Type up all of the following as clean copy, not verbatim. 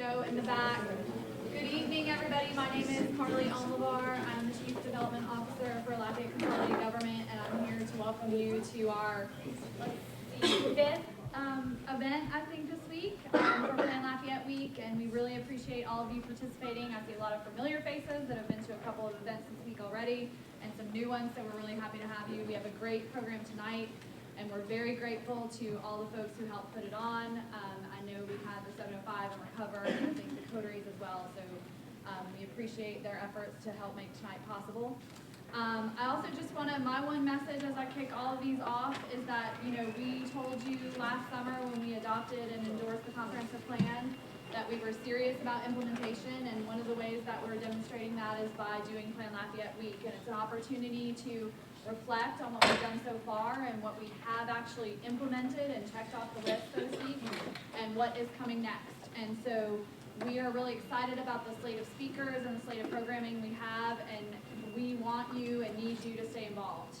Joe in the back. Good evening, everybody. My name is Carly Olivar. I'm the Chief Development Officer for Lafayette Consolidated Government, and I'm here to welcome you to our, fifth event, I think, this week for Plan Lafayette Week, and we really appreciate all of you participating. I see a lot of familiar faces that have been to a couple of events this week already, and some new ones, so we're really happy to have you. We have a great program tonight, and we're very grateful to all the folks who helped put it on. I know we had the 705 and Recover, and I think the coteries as well, so we appreciate their efforts to help make tonight possible. I also just want to, my one message as I kick all of these off is that, we told you last summer when we adopted and endorsed the comprehensive plan that we were serious about implementation, and one of the ways that we're demonstrating that is by doing Plan Lafayette Week, and it's an opportunity to reflect on what we've done so far and what we have actually implemented and checked off the list, so to speak, and what is coming next. And so we are really excited about the slate of speakers and the slate of programming we have, and we want you and need you to stay involved.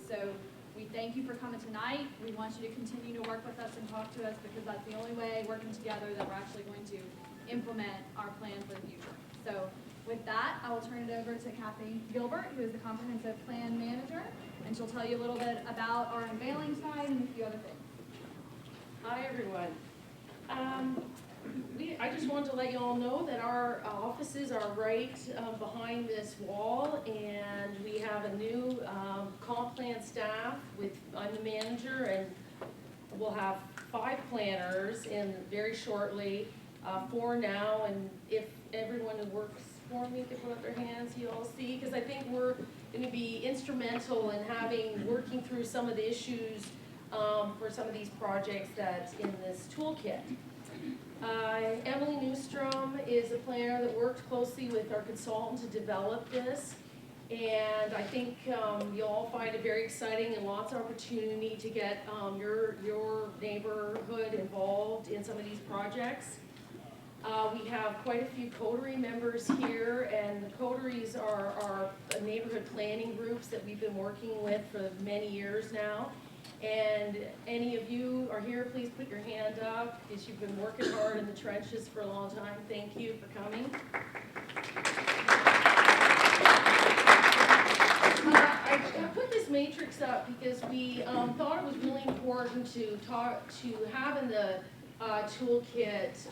So we thank you for coming tonight. We want you to continue to work with us and talk to us, because that's the only way, working together, that we're actually going to implement our plan for the future. So with that, I will turn it over to Kathy Gilbert, who is the Comprehensive Plan Manager, and she'll tell you a little bit about our unveiling tonight and a few other things. Hi, everyone. I just wanted to let you all know that our offices are right behind this wall, and we have a new comp plan staff. I'm the manager, and we'll have 5 planners in very shortly, 4 now, and if everyone who works for me could put up their hands, you all see, because I think we're going to be instrumental in working through some of the issues for some of these projects that's in this toolkit. Emily Newstrom is a planner that worked closely with our consultant to develop this, and I think you'll all find it very exciting and lots of opportunity to get your neighborhood involved in some of these projects. We have quite a few coterie members here, and the coteries are neighborhood planning groups that we've been working with for many years now. And any of you are here, please put your hand up, because you've been working hard in the trenches for a long time. Thank you for coming. I put this matrix up because we thought it was really important to have in the toolkit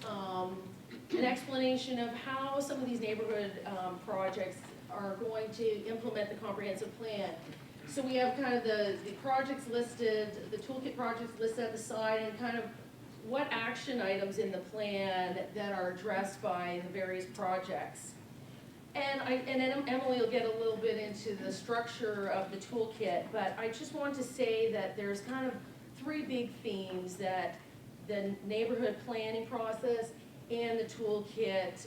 an explanation of how some of these neighborhood projects are going to implement the comprehensive plan. So we have kind of the projects listed, the toolkit projects listed at the side, and kind of what action items in the plan that are addressed by the various projects. And Emily will get a little bit into the structure of the toolkit, but I just want to say that there's kind of 3 big themes that the neighborhood planning process and the toolkit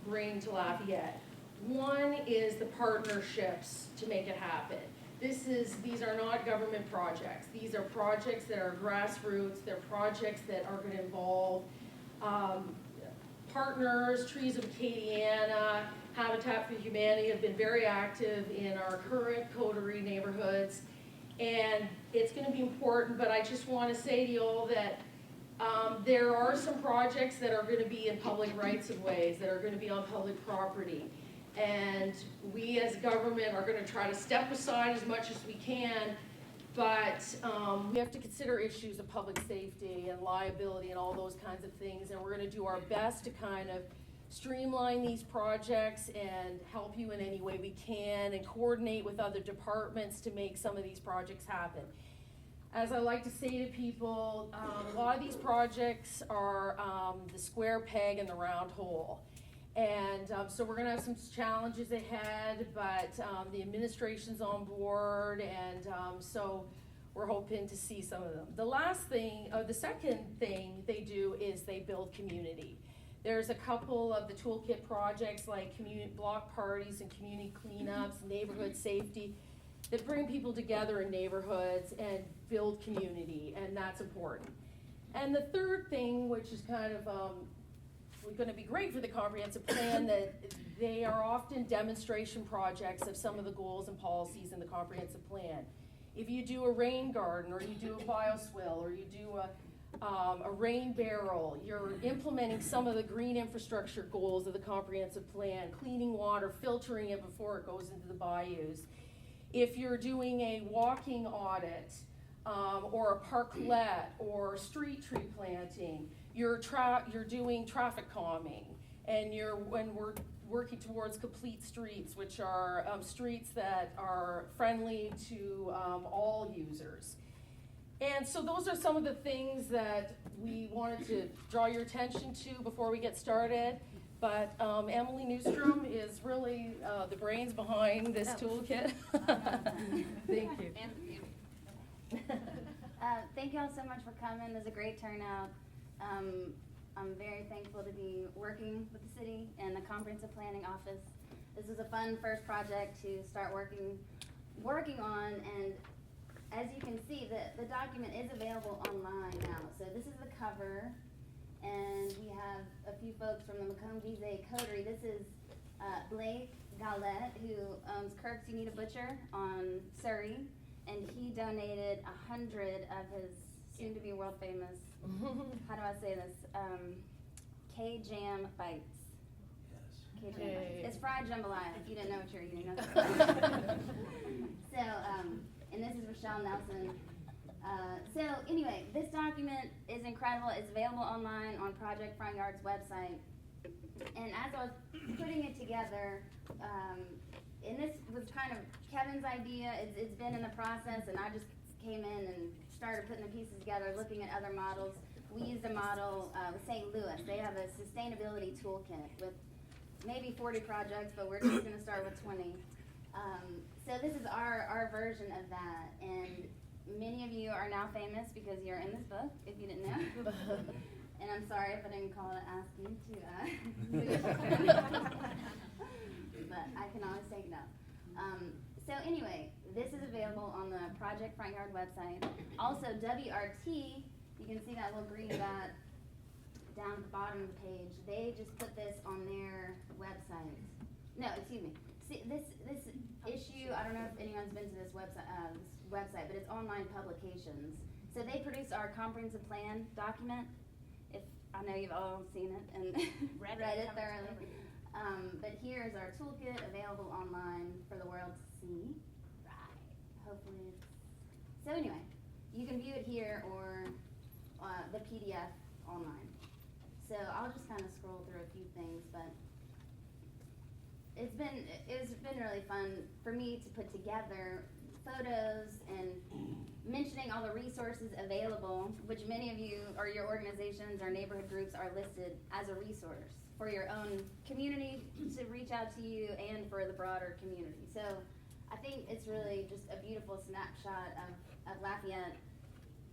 bring to Lafayette. One is the partnerships to make it happen. These are not government projects. These are projects that are grassroots. They're projects that are going to involve partners. Trees of Acadiana, Habitat for Humanity have been very active in our current coterie neighborhoods, and it's going to be important. But I just want to say to you all that there are some projects that are going to be in public rights of ways, that are going to be on public property. And we as government are going to try to step aside as much as we can, but we have to consider issues of public safety and liability and all those kinds of things, and we're going to do our best to kind of streamline these projects and help you in any way we can and coordinate with other departments to make some of these projects happen. As I like to say to people, a lot of these projects are the square peg in the round hole. And so we're going to have some challenges ahead, but the administration's on board, and so we're hoping to see some of them. The second thing they do is they build community. There's a couple of the toolkit projects like community block parties and community cleanups, neighborhood safety, that bring people together in neighborhoods and build community, and that's important. And the third thing, which is kind of going to be great for the comprehensive plan, that they are often demonstration projects of some of the goals and policies in the comprehensive plan. If you do a rain garden, or you do a bioswale, or you do a rain barrel. You're implementing some of the green infrastructure goals of the comprehensive plan, cleaning water, filtering it before it goes into the bayous. If you're doing a walking audit, or a parklet, or street tree planting, you're doing traffic calming, and when we're working towards complete streets, which are streets that are friendly to all users. And so those are some of the things that we wanted to draw your attention to before we get started. But Emily Newstrom is really the brains behind this toolkit. Thank you. Thank you all so much for coming. It was a great turnout. I'm very thankful to be working with the city and the comprehensive planning office. This was a fun first project to start working on, and as you can see, the document is available online now. So this is the cover, and we have a few folks from the Macomb-Vise Coterie. This is Blake Gallette, who owns Kirk's You Need a Butcher on Surrey, and he donated 100 of his soon-to-be world-famous, how do I say this, K-Jam bites. K-Jam bites. It's fried jambalaya, if you didn't know what you're eating. So, and this is Rochelle Nelson. So anyway, this document is incredible. It's available online on Project Front Yard's website. And as I was putting it together, and this was kind of Kevin's idea, it's been in the process, and I just came in and started putting the pieces together, looking at other models. We used a model with St. Louis. They have a sustainability toolkit with maybe 40 projects, but we're just going to start with 20. So this is our version of that, and many of you are now famous because you're in this book, if you didn't know. And I'm sorry if I didn't call to ask you to but I can always take it up. So anyway, this is available on the Project Front Yard website. Also, WRT, you can see that little green dot down at the bottom of the page. They just put this on their website. No, excuse me. See, this issue, I don't know if anyone's been to this website, but it's online publications. So they produce our comprehensive plan document. If I know you've all seen it and read it thoroughly. But here's our toolkit available online for the world to see. Right. Hopefully it's... So anyway, you can view it here or the PDF online. So I'll just kind of scroll through a few things, but it's been really fun for me to put together photos and mentioning all the resources available, which many of you or your organizations or neighborhood groups are listed as a resource for your own community to reach out to you and for the broader community. So I think it's really just a beautiful snapshot of Lafayette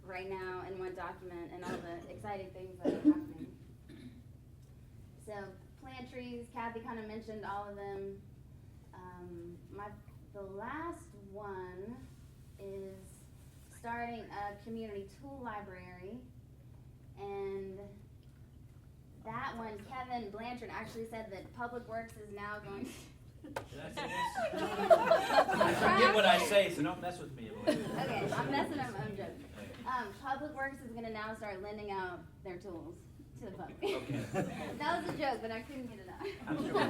right now in one document and all the exciting things that are happening. So plant trees, Kathy kind of mentioned all of them. The last one is starting a community tool library, and that one, Kevin Blanchard actually said that Public Works is now going to... Did I say this? I forget what I say, so don't mess with me. Okay, I'm messing up, I'm joking. Public Works is going to now start lending out their tools to the public. Okay. That was a joke, but I couldn't get it out. I'm sure.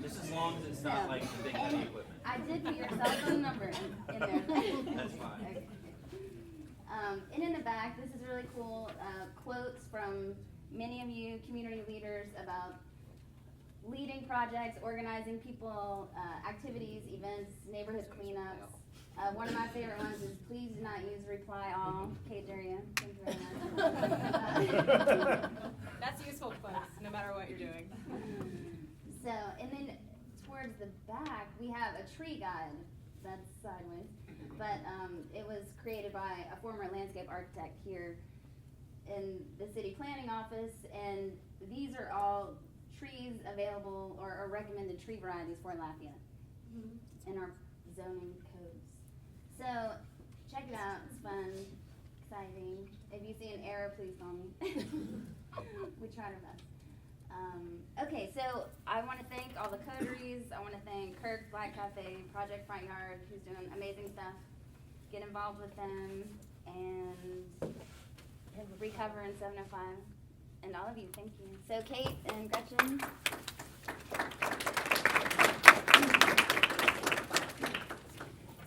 Just as long as it's not like the big heavy equipment. I did put your cell phone number in there. That's fine. Okay. And in the back, this is really cool, quotes from many of you community leaders about leading projects, organizing people, activities, events, neighborhood cleanups. One of my favorite ones is please do not use reply all. Kate Durian, thank you very much. That's useful, folks, no matter what you're doing. So, and then towards the back, we have a tree guide that's sideways, but it was created by a former landscape architect here in the city planning office, and these are all trees available or recommended tree varieties for Lafayette in our zoning codes. So check it out, it's fun, exciting. If you see an error, please call me. We tried our best. Okay, so I want to thank all the coteries. I want to thank Kirk, Black Cafe, Project Front Yard, who's doing amazing stuff. Get involved with them. and recover in 705. And all of you, thank you. So Kate and Gretchen.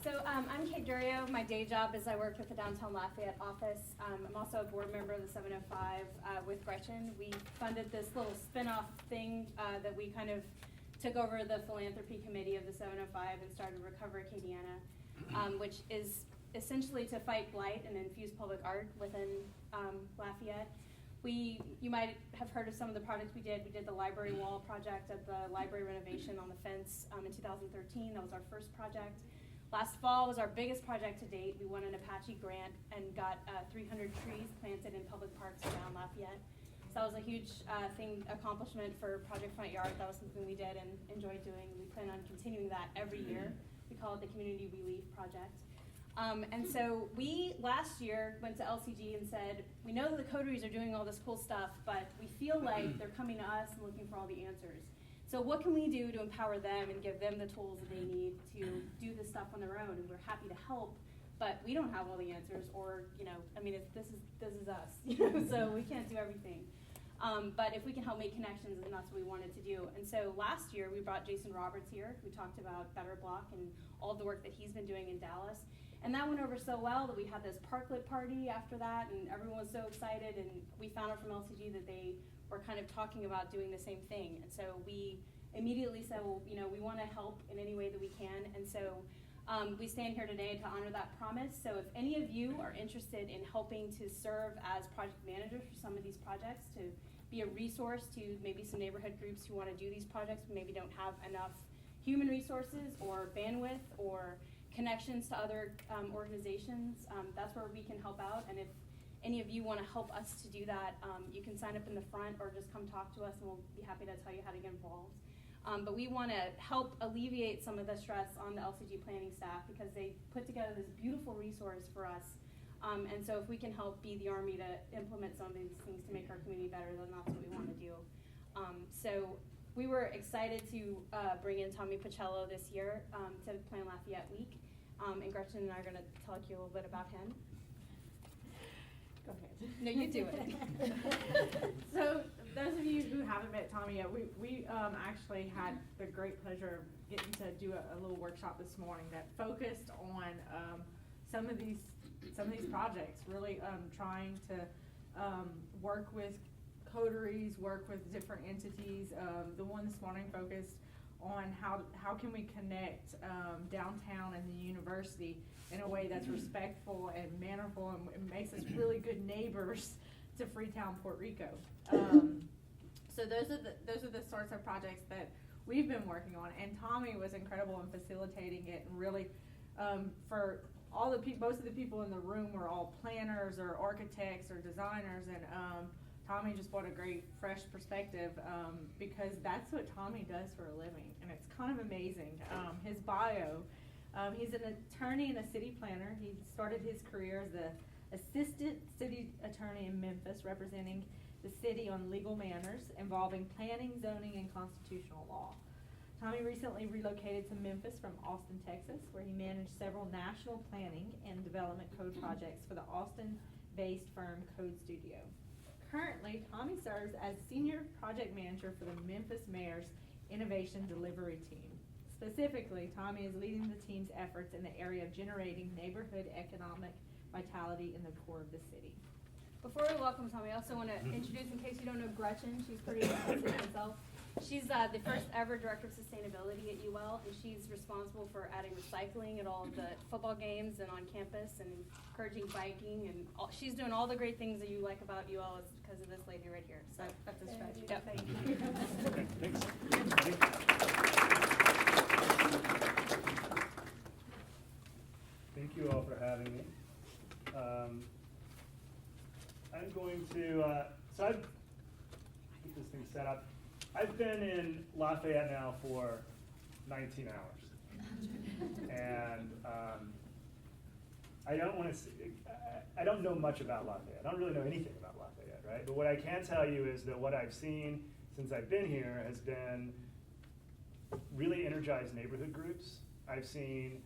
So I'm Kate Durio. My day job is I work with the downtown Lafayette office. I'm also a board member of the 705 with Gretchen. We funded this little spin-off thing that we kind of took over the philanthropy committee of the 705 and started Recover Acadiana, which is essentially to fight blight and infuse public art within Lafayette. You might have heard of some of the projects we did. We did the library wall project at the library renovation on the fence in 2013. That was our first project. Last fall was our biggest project to date. We won an Apache grant and got 300 trees planted in public parks around Lafayette. So that was a huge accomplishment for Project Front Yard. That was something we did and enjoyed doing. We plan on continuing that every year. We call it the Community Relief Project. And so we, last year, went to LCG and said, we know that the coteries are doing all this cool stuff, but we feel like they're coming to us and looking for all the answers. So what can we do to empower them and give them the tools that they need to do this stuff on their own? And we're happy to help, but we don't have all the answers, or, this is us, so we can't do everything. But if we can help make connections, then that's what we wanted to do. And so last year, we brought Jason Roberts here, who talked about Better Block and all the work that he's been doing in Dallas. And that went over so well that we had this parklet party after that, and everyone was so excited, and we found out from LCG that they were kind of talking about doing the same thing. And so we immediately said, well, we want to help in any way that we can. And so we stand here today to honor that promise. So if any of you are interested in helping to serve as project managers for some of these projects, to be a resource to maybe some neighborhood groups who want to do these projects but maybe don't have enough human resources or bandwidth or connections to other organizations, that's where we can help out. And if any of you want to help us to do that, you can sign up in the front or just come talk to us and we'll be happy to tell you how to get involved. But we want to help alleviate some of the stress on the LCG planning staff because they put together this beautiful resource for us. And so if we can help be the army to implement some of these things to make our community better, then that's what we want to do. So we were excited to bring in Tommy Pacello this year to plan Lafayette Week. And Gretchen and I are going to tell you a little bit about him. Go ahead. No, you do it. So those of you who haven't met Tommy yet, we actually had the great pleasure of getting to do a little workshop this morning that focused on some of these projects, really trying to work with coteries, work with different entities. The one this morning focused on how can we connect downtown and the university in a way that's respectful and mannerful and makes us really good neighbors to Freetown, Puerto Rico. So those are the sorts of projects that we've been working on, and Tommy was incredible in facilitating it. And really, for all the most of the people in the room were all planners or architects or designers, and Tommy just brought a great, fresh perspective because that's what Tommy does for a living, and it's kind of amazing. His bio, he's an attorney and a city planner. He started his career as the assistant city attorney in Memphis, representing the city on legal matters involving planning, zoning, and constitutional law. Tommy recently relocated to Memphis from Austin, Texas, where he managed several national planning and development code projects for the Austin-based firm Code Studio. Currently, Tommy serves as Senior Project Manager for the Memphis Mayor's Innovation Delivery Team. Specifically, Tommy is leading the team's efforts in the area of generating neighborhood economic vitality in the core of the city. Before we welcome Tommy, I also want to introduce, in case you don't know Gretchen, she's pretty impressive herself. She's the first ever Director of Sustainability at UL, and she's responsible for adding recycling at all of the football games and on campus and encouraging biking, and she's doing all the great things that you like about UL is because of this lady right here. So that's a stretch. Yep. Thank you. Okay, thanks. Thank you all for having me. I'm going to, so I've get this thing set up. I've been in Lafayette now for 19 hours. And I don't know much about Lafayette. I don't really know anything about Lafayette, right? But what I can tell you is that what I've seen since I've been here has been really energized neighborhood groups. I've seen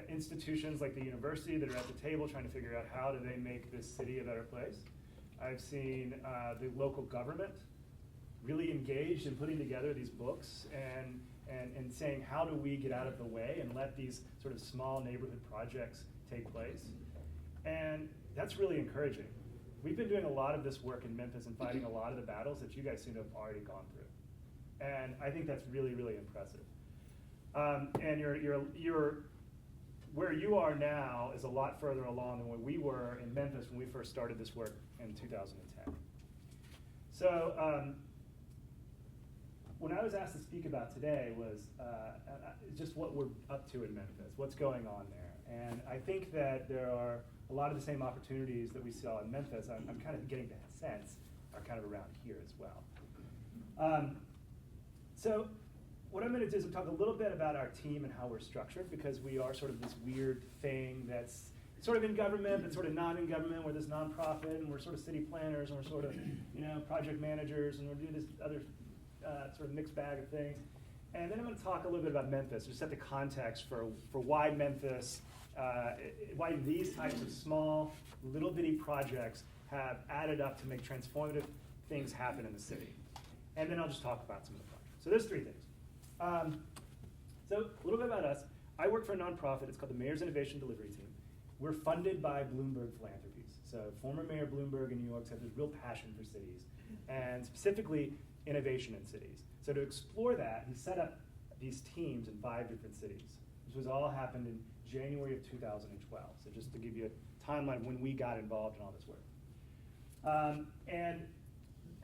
institutions like the university that are at the table trying to figure out how do they make this city a better place. I've seen the local government really engaged in putting together these books and saying how do we get out of the way and let these sort of small neighborhood projects take place. And that's really encouraging. We've been doing a lot of this work in Memphis and fighting a lot of the battles that you guys seem to have already gone through. And I think that's really, really impressive. And you're where you are now is a lot further along than where we were in Memphis when we first started this work in 2010. So when I was asked to speak about today was just what we're up to in Memphis, what's going on there. And I think that there are a lot of the same opportunities that we saw in Memphis, I'm kind of getting that sense, are kind of around here as well. So what I'm going to do is talk a little bit about our team and how we're structured, because we are sort of this weird thing that's sort of in government but sort of not in government. We're this nonprofit, and we're sort of city planners, and we're sort of project managers, and we're doing this other sort of mixed bag of things. And then I'm going to talk a little bit about Memphis, just set the context for why Memphis, why these types of small, little bitty projects have added up to make transformative things happen in the city. And then I'll just talk about some of the projects. So there's three things. So a little bit about us. I work for a nonprofit. It's called the Mayor's Innovation Delivery Team. We're funded by Bloomberg Philanthropies. So former Mayor Bloomberg in New York said there's real passion for cities, and specifically innovation in cities. So to explore that, he set up these teams in 5 different cities. This was all happened in January of 2012. So just to give you a timeline when we got involved in all this work. And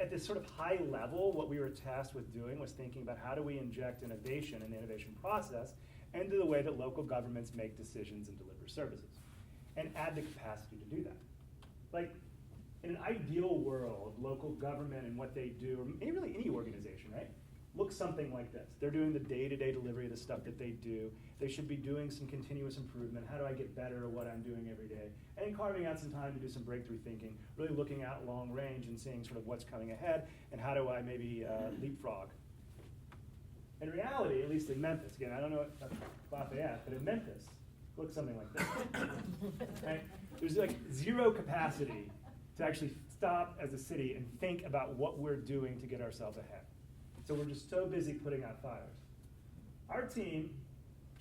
at this sort of high level, what we were tasked with doing was thinking about how do we inject innovation in the innovation process into the way that local governments make decisions and deliver services, and add the capacity to do that. Like, in an ideal world, local government and what they do, or really any organization, right, looks something like this. They're doing the day-to-day delivery of the stuff that they do. They should be doing some continuous improvement. How do I get better at what I'm doing every day? And carving out some time to do some breakthrough thinking, really looking out long range and seeing sort of what's coming ahead and how do I maybe leapfrog. In reality, at least in Memphis, again, I don't know about Lafayette, but in Memphis, it looks something like this. Right? There's like zero capacity to actually stop as a city and think about what we're doing to get ourselves ahead. So we're just so busy putting out fires. Our team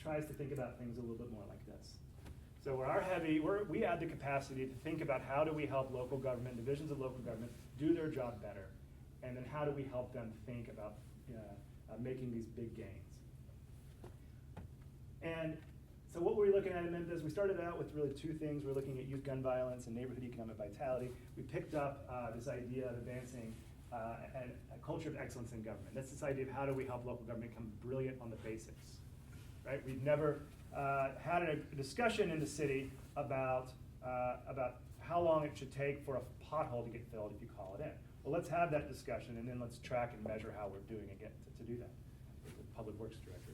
tries to think about things a little bit more like this. So we add the capacity to think about how do we help local government, divisions of local government, do their job better, and then how do we help them think about making these big gains. And so what were we looking at in Memphis? We started out with really 2 things. We're looking at youth gun violence and neighborhood economic vitality. We picked up this idea of advancing a culture of excellence in government. That's this idea of how do we help local government become brilliant on the basics, right? We've never had a discussion in the city about how long it should take for a pothole to get filled if you call it in. Well, let's have that discussion, and then let's track and measure how we're doing again to do that. The Public Works Director.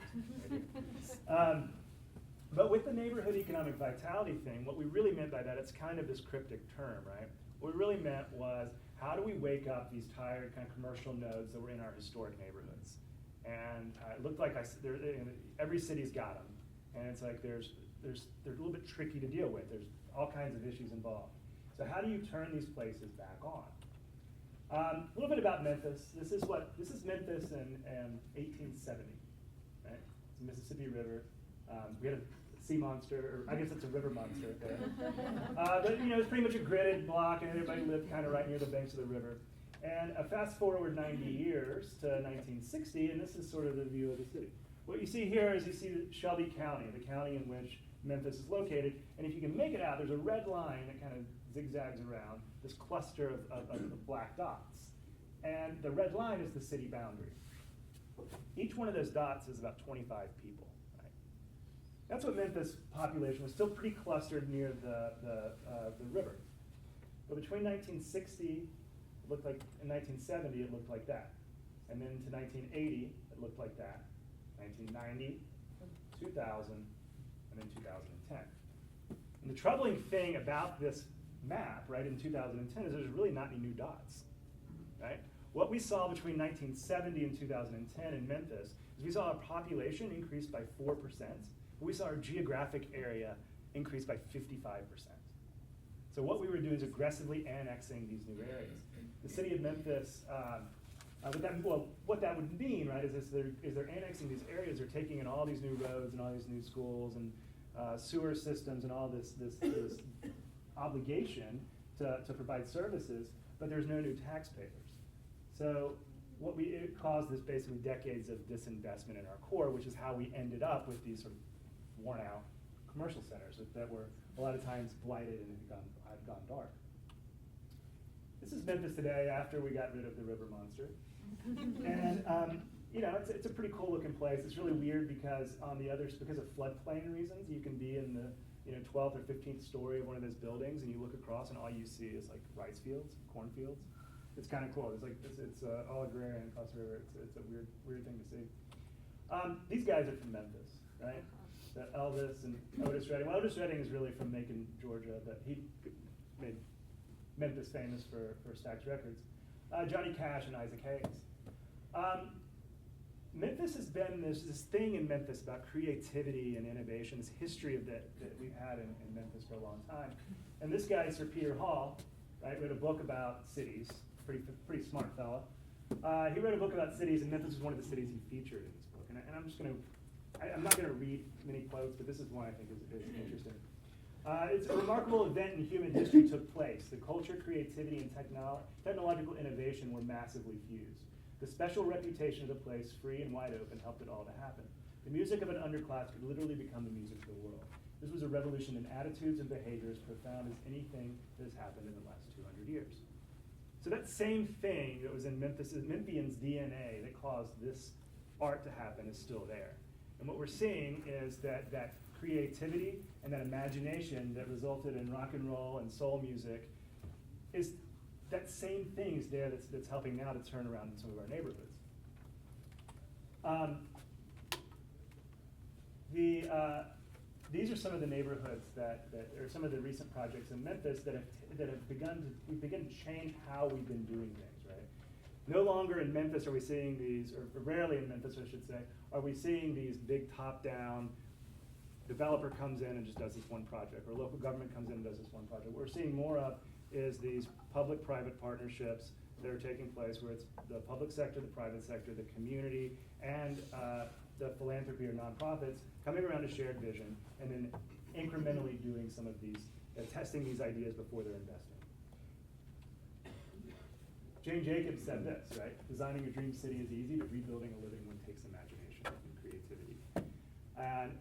But with the neighborhood economic vitality thing, what we really meant by that, it's kind of this cryptic term, right? What we really meant was, how do we wake up these tired kind of commercial nodes that were in our historic neighborhoods? And it looked like every city's got them, and it's like they're a little bit tricky to deal with. There's all kinds of issues involved. So how do you turn these places back on? A little bit about Memphis. This is Memphis in 1870, right? It's the Mississippi River. We had a sea monster, or I guess it's a river monster there. But it's pretty much a gridded block, and everybody lived kind of right near the banks of the river. And fast forward 90 years to 1960, and this is sort of the view of the city. What you see here is you see Shelby County, the county in which Memphis is located, and if you can make it out, there's a red line that kind of zigzags around this cluster of black dots. And the red line is the city boundary. Each one of those dots is about 25 people. That's what Memphis population was, still pretty clustered near the river. But between 1960, it looked like, in 1970, it looked like that. And then to 1980, it looked like that. 1990, 2000, and then 2010. And the troubling thing about this map, right, in 2010 is there's really not any new dots, right? What we saw between 1970 and 2010 in Memphis is we saw our population increase by 4%, we saw our geographic area increase by 55%. So what we were doing is aggressively annexing these new areas. The city of Memphis, what that would mean, right, is they're annexing these areas, they're taking in all these new roads and all these new schools and sewer systems and all this obligation to provide services, but there's no new taxpayers. So it caused this basically decades of disinvestment in our core, which is how we ended up with these sort of worn out commercial centers that were a lot of times blighted and had gone dark. This is Memphis today after we got rid of the river monster. And it's a pretty cool looking place. It's really weird because because of floodplain reasons, you can be in the 12th or 15th story of one of those buildings and you look across and all you see is like rice fields, cornfields. It's kind of cool. It's all agrarian across the river. It's a weird thing to see. These guys are from Memphis, right? Elvis and Otis Redding. Well, Otis Redding is really from Macon, Georgia, but he made Memphis famous for Stax Records. Johnny Cash and Isaac Hayes. Memphis has been this thing in Memphis about creativity and innovation, this history of that we've had in Memphis for a long time. And this guy, Sir Peter Hall, right, wrote a book about cities. Pretty smart fella. He wrote a book about cities, and Memphis was one of the cities he featured in this book. And I'm not going to read many quotes, but this is one I think is interesting. It's a remarkable event in human history took place. The culture, creativity, and technological innovation were massively fused. The special reputation of the place, free and wide open, helped it all to happen. The music of an underclass could literally become the music of the world. This was a revolution in attitudes and behaviors profound as anything that has happened in the last 200 years. So that same thing that was in Memphians' DNA that caused this art to happen is still there. And what we're seeing is that creativity and that imagination that resulted in rock and roll and soul music is that same thing is there that's helping now to turn around in some of our neighborhoods. These are some of the neighborhoods that are some of the recent projects in Memphis that have begun to change how we've been doing things, right? No longer in Memphis are we seeing these, or rarely in Memphis, I should say, are we seeing these big top-down, developer comes in and just does this one project, or local government comes in and does this one project. What we're seeing more of is these public-private partnerships that are taking place where it's the public sector, the private sector, the community, and the philanthropy or nonprofits coming around a shared vision and then incrementally doing some of these, testing these ideas before they're investing. Jane Jacobs said this, right? Designing a dream city is easy, but rebuilding a living one takes imagination and creativity.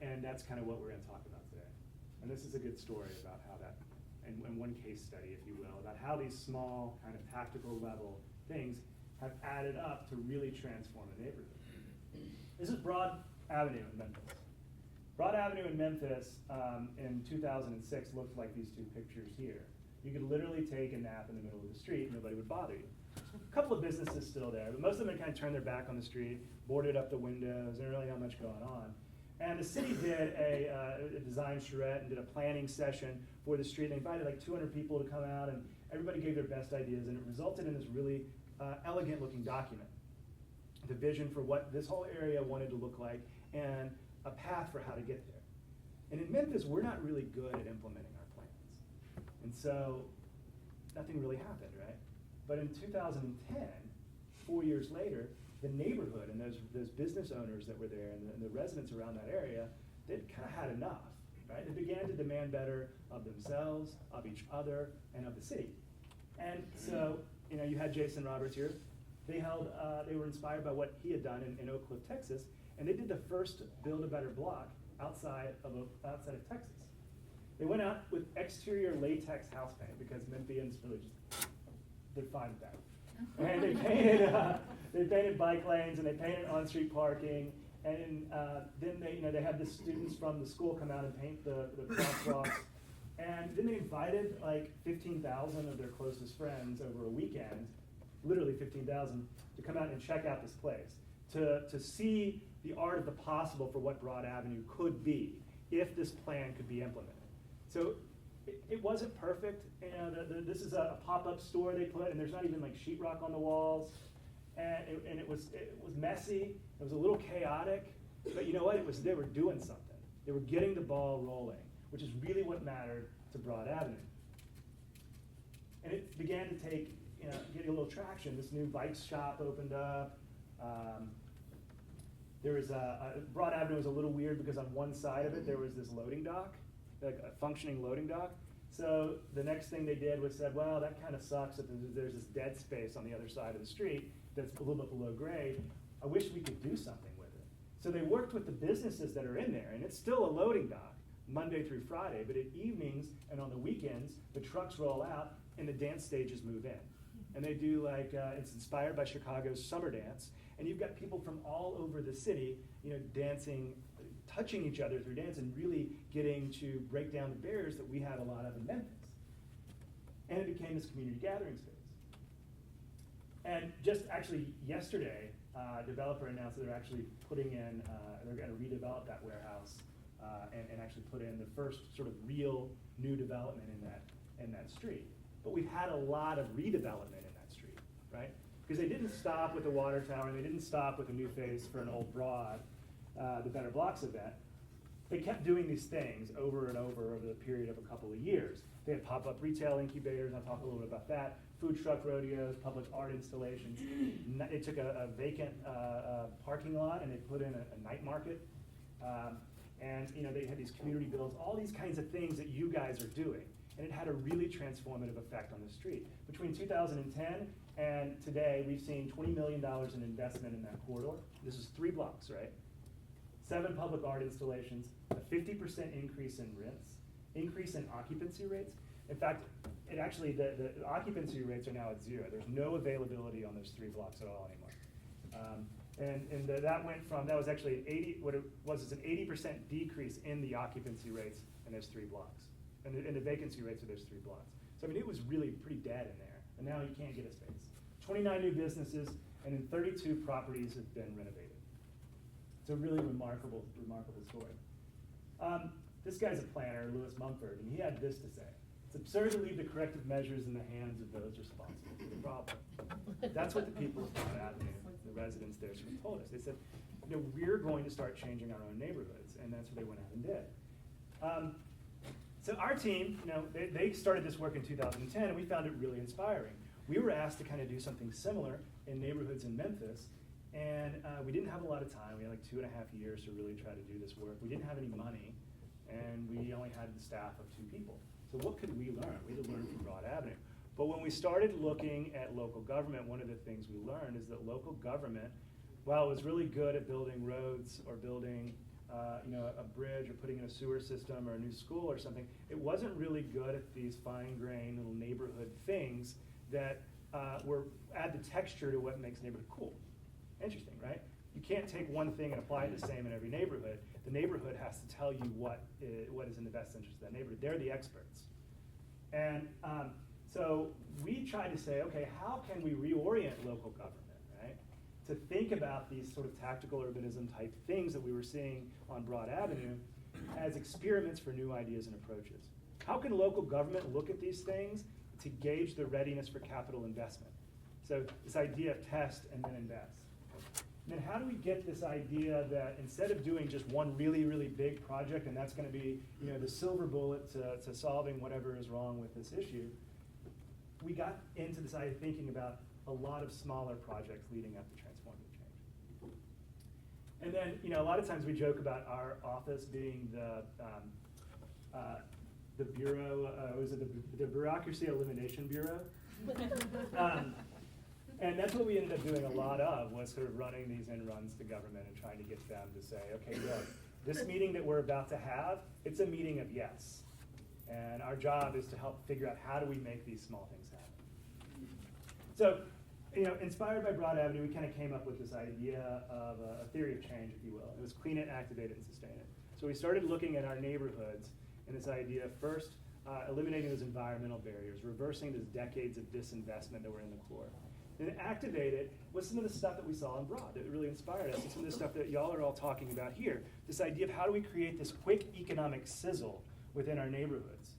And that's kind of what we're going to talk about today. And this is a good story about how that, and one case study, if you will, about how these small kind of tactical level things have added up to really transform a neighborhood. This is Broad Avenue in Memphis. Broad Avenue in Memphis in 2006 looked like these two pictures here. You could literally take a nap in the middle of the street, nobody would bother you. A couple of businesses still there, but most of them had kind of turned their back on the street, boarded up the windows, didn't really have much going on. And the city did a design charrette and did a planning session for the street. They invited like 200 people to come out, and everybody gave their best ideas, and it resulted in this really elegant looking document. The vision for what this whole area wanted to look like, and a path for how to get there. And in Memphis, we're not really good at implementing our plans. And so nothing really happened, right? But in 2010, 4 years later, the neighborhood and those business owners that were there and the residents around that area, they'd kind of had enough, right? They began to demand better of themselves, of each other, and of the city. And so, you had Jason Roberts here. They were inspired by what he had done in Oak Cliff, Texas, and they did the first Build a Better block outside of Texas. They went out with exterior latex house paint because Memphians really just did fine with that. And they painted bike lanes and they painted on-street parking, and then they had the students from the school come out and paint the crosswalks, and then they invited like 15,000 of their closest friends over a weekend, literally 15,000, to come out and check out this place, to see the art of the possible for what Broad Avenue could be if this plan could be implemented. So it wasn't perfect. This is a pop-up store they put, and there's not even like sheetrock on the walls, and it was messy. It was a little chaotic, but you know what? They were doing something. They were getting the ball rolling, which is really what mattered to Broad Avenue. And it began to take, get a little traction. This new bike shop opened up. There was Broad Avenue was a little weird because on one side of it there was this loading dock, like a functioning loading dock. So the next thing they did was said, well, that kind of sucks that there's this dead space on the other side of the street that's a little bit below grade. I wish we could do something with it. So they worked with the businesses that are in there, and it's still a loading dock Monday through Friday, but at evenings and on the weekends, the trucks roll out and the dance stages move in. And they do it's inspired by Chicago's summer dance, and you've got people from all over the city, dancing, touching each other through dance and really getting to break down the barriers that we had a lot of in Memphis. And it became this community gathering space. And just actually yesterday, a developer announced that they're actually putting in, they're going to redevelop that warehouse and actually put in the first sort of real new development in that street. But we've had a lot of redevelopment in that street, right? Because they didn't stop with the water tower, and they didn't stop with a new face for an old Broad, the Better Blocks event. They kept doing these things over and over the period of a couple of years. They had pop-up retail incubators, I'll talk a little bit about that, food truck rodeos, public art installations. They took a vacant parking lot and they put in a night market. And they had these community builds, all these kinds of things that you guys are doing. And it had a really transformative effect on the street. Between 2010 and today, we've seen $20 million in investment in that corridor. This is 3 blocks, right? 7 public art installations, a 50% increase in rents, increase in occupancy rates. In fact, the occupancy rates are now at 0. There's no availability on those 3 blocks at all anymore. That was actually an 80% decrease in the occupancy rates in those 3 blocks, and the vacancy rates of those 3 blocks. So I mean, it was really pretty dead in there, and now you can't get a space. 29 new businesses, and then 32 properties have been renovated. It's a really remarkable story. This guy's a planner, Louis Mumford, and he had this to say. It's absurd to leave the corrective measures in the hands of those responsible for the problem. That's what the people of Broad Avenue, the residents there, sort of told us. They said, we're going to start changing our own neighborhoods, and that's what they went out and did. So our team, they started this work in 2010, and we found it really inspiring. We were asked to kind of do something similar in neighborhoods in Memphis, and we didn't have a lot of time. We had like 2.5 years to really try to do this work. We didn't have any money, and we only had the staff of 2 people. So what could we learn? We had to learn from Broad Avenue. But when we started looking at local government, one of the things we learned is that local government, while it was really good at building roads or building a bridge or putting in a sewer system or a new school or something, it wasn't really good at these fine-grained little neighborhood things that add the texture to what makes a neighborhood cool. Interesting, right? You can't take one thing and apply it the same in every neighborhood. The neighborhood has to tell you what is in the best interest of that neighborhood. They're the experts. And so we tried to say, okay, how can we reorient local government, right? To think about these sort of tactical urbanism type things that we were seeing on Broad Avenue as experiments for new ideas and approaches. How can local government look at these things to gauge the readiness for capital investment? So this idea of test and then invest. And then how do we get this idea that instead of doing just one really, really big project, and that's going to be the silver bullet to solving whatever is wrong with this issue, we got into this idea of thinking about a lot of smaller projects leading up to transformative change. And then a lot of times we joke about our office being the bureau, the Bureaucracy Elimination Bureau. And that's what we ended up doing a lot of, was sort of running these in-runs to government and trying to get them to say, okay, look, this meeting that we're about to have, it's a meeting of yes. And our job is to help figure out how do we make these small things happen. So, inspired by Broad Avenue, we kind of came up with this idea of a theory of change, if you will. It was clean it, activate it, and sustain it. So we started looking at our neighborhoods and this idea of first eliminating those environmental barriers, reversing those decades of disinvestment that were in the core. Then activate it with some of the stuff that we saw in Broad that really inspired us, and some of the stuff that y'all are all talking about here. This idea of how do we create this quick economic sizzle within our neighborhoods.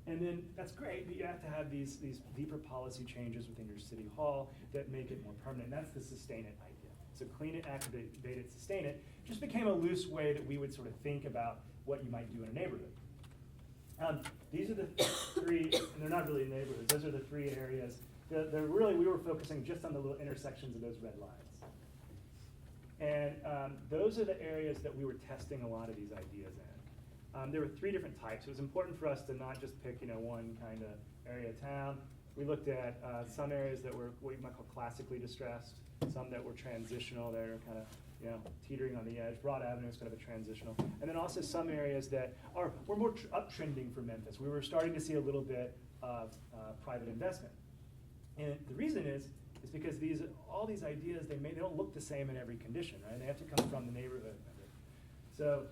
And then that's great, but you have to have these deeper policy changes within your city hall that make it more permanent. And that's the sustain it idea. So clean it, activate it, sustain it, just became a loose way that we would sort of think about what you might do in a neighborhood. These are the three, and they're not really neighborhoods, those are the three areas. They're really, we were focusing just on the little intersections of those red lines. And those are the areas that we were testing a lot of these ideas in. There were three different types. It was important for us to not just pick, one kind of area of town. We looked at some areas that were what you might call classically distressed, some that were transitional, that are kind of teetering on the edge. Broad Avenue is kind of a transitional. And then also some areas that were more uptrending for Memphis. We were starting to see a little bit of private investment. And the reason is because all these ideas, they don't look the same in every condition, right? They have to come from the neighborhood. So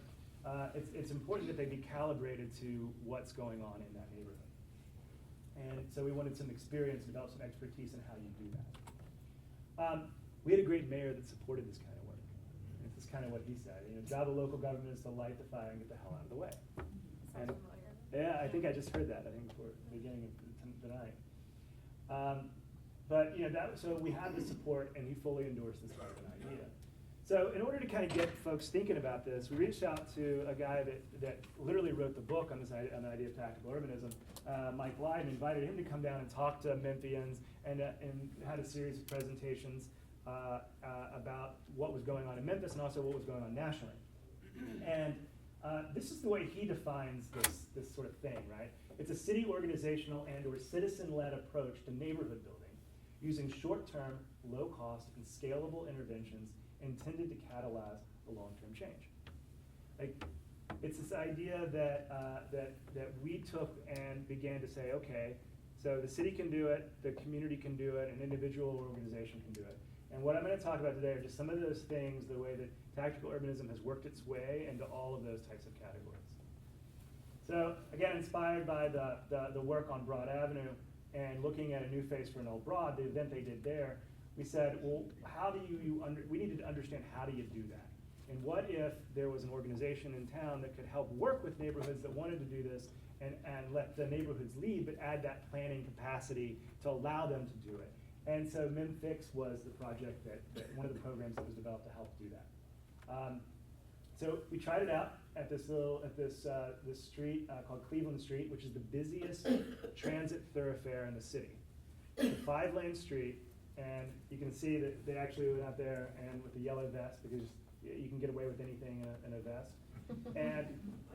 it's important that they be calibrated to what's going on in that neighborhood. And so we wanted some experience, develop some expertise in how you do that. We had a great mayor that supported this kind of work. And this is kind of what he said. Job of local government is to light the fire and get the hell out of the way. And, yeah, I think I just heard that, before the beginning of tonight. But so we had the support, and he fully endorsed this kind of an idea. So in order to kind of get folks thinking about this, we reached out to a guy that literally wrote the book on on the idea of tactical urbanism, Mike Lyden, invited him to come down and talk to Memphians, and had a series of presentations about what was going on in Memphis and also what was going on nationally. And this is the way he defines this sort of thing, right? It's a city organizational and/or citizen-led approach to neighborhood building, using short-term, low-cost, and scalable interventions intended to catalyze a long-term change. It's this idea that we took and began to say, okay, so the city can do it, the community can do it, an individual or organization can do it. And what I'm going to talk about today are just some of those things, the way that tactical urbanism has worked its way into all of those types of categories. So again, inspired by the work on Broad Avenue and looking at a new face for an old Broad, the event they did there, we said, well, how do we needed to understand how do you do that? And what if there was an organization in town that could help work with neighborhoods that wanted to do this and let the neighborhoods lead, but add that planning capacity to allow them to do it? And so MemFix was the project that one of the programs that was developed to help do that. So we tried it out at this street called Cleveland Street, which is the busiest transit thoroughfare in the city. It's a 5-lane street, and you can see that they actually went out there and with the yellow vest, because you can get away with anything in a vest, and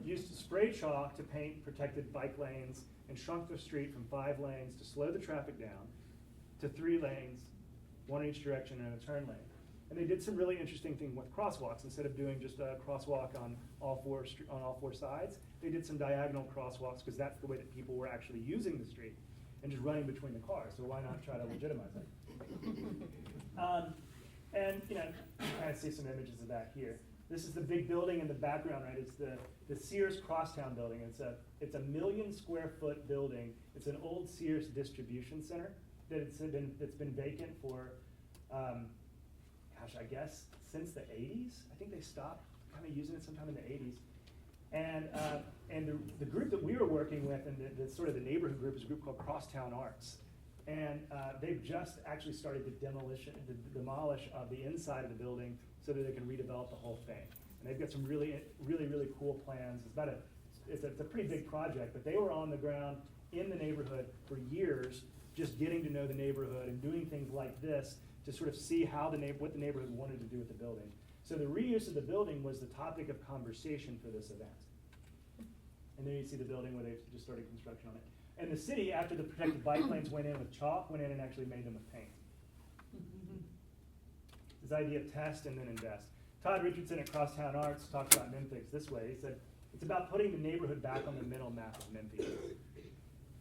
used spray chalk to paint protected bike lanes and shrunk the street from 5 lanes to slow the traffic down to 3 lanes, 1 in each direction and a turn lane. And they did some really interesting things with crosswalks. Instead of doing just a crosswalk on all 4 sides, they did some diagonal crosswalks, because that's the way that people were actually using the street and just running between the cars. So why not try to legitimize that? And you kind of see some images of that here. This is the big building in the background, right? It's the Sears Crosstown building. It's a 1 million square foot building. It's an old Sears distribution center that's been vacant for, I guess since the 80s. I think they stopped kind of using it sometime in the 80s. And the group that we were working with, and the sort of the neighborhood group, is a group called Crosstown Arts. And they've just actually started the demolish of the inside of the building so that they can redevelop the whole thing. And they've got some really, really, really cool plans. It's a pretty big project, but they were on the ground in the neighborhood for years, just getting to know the neighborhood and doing things like this to sort of see how what the neighborhood wanted to do with the building. So the reuse of the building was the topic of conversation for this event. And then you see the building where they've just started construction on it. And the city, after the protected bike lanes went in with chalk, went in and actually made them with paint. This idea of test and then invest. Todd Richardson at Crosstown Arts talked about Memphis this way. He said, it's about putting the neighborhood back on the mental map of Memphis.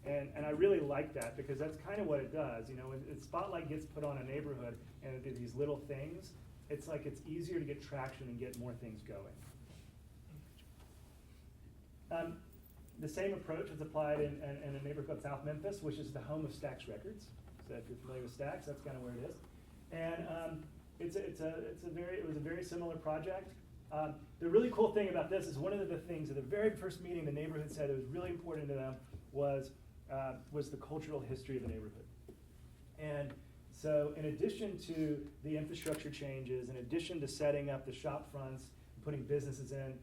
And I really like that, because that's kind of what it does. When the spotlight gets put on a neighborhood and these little things, it's like it's easier to get traction and get more things going. The same approach is applied in a neighborhood called South Memphis, which is the home of Stax Records. So if you're familiar with Stax, that's kind of where it is. And it was a very similar project. The really cool thing about this is one of the things at the very first meeting the neighborhood said that was really important to them was the cultural history of the neighborhood. And So in addition to the infrastructure changes, in addition to setting up the shop fronts, putting businesses in,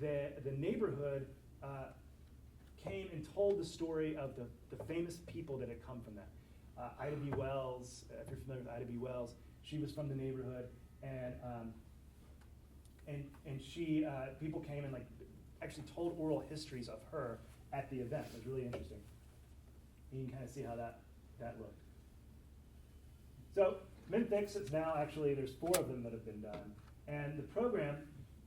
the neighborhood came and told the story of the famous people that had come from that. Ida B. Wells, if you're familiar with Ida B. Wells, she was from the neighborhood, and she, people came and like actually told oral histories of her at the event. It was really interesting. You can kind of see how that looked. So MinFix is now actually, there's 4 of them that have been done. And the program,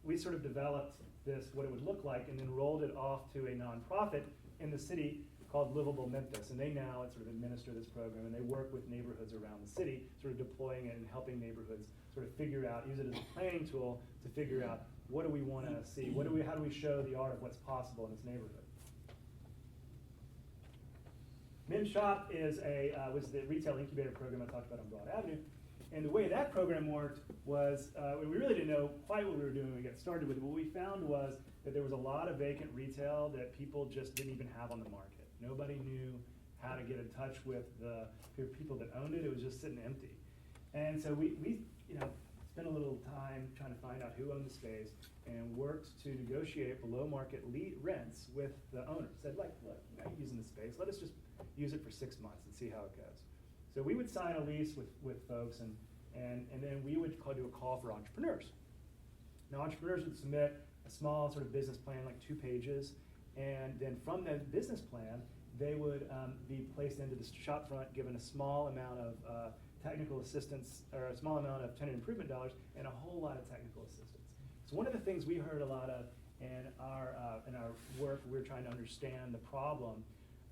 we sort of developed this, what it would look like, and then rolled it off to a nonprofit in the city called Livable Memphis. And they now sort of administer this program, and they work with neighborhoods around the city, sort of deploying it and helping neighborhoods sort of figure out, use it as a planning tool to figure out what do we want to see, how do we show the art of what's possible in this neighborhood. MinShop was the retail incubator program I talked about on Broad Avenue. And the way that program worked was, we really didn't know quite what we were doing when we got started with it. What we found was that there was a lot of vacant retail that people just didn't even have on the market. Nobody knew how to get in touch with the people that owned it. It was just sitting empty. And so we spent a little time trying to find out who owned the space and worked to negotiate below market rents with the owner. Said, like, look, you're using the space. Let us just use it for 6 months and see how it goes. So we would sign a lease with folks, and then we would do a call for entrepreneurs. Now entrepreneurs would submit a small sort of business plan, like 2 pages, and then from the business plan, they would be placed into the shop front, given a small amount of technical assistance, or a small amount of tenant improvement dollars, and a whole lot of technical assistance. So one of the things we heard a lot of in our work, we were trying to understand the problem,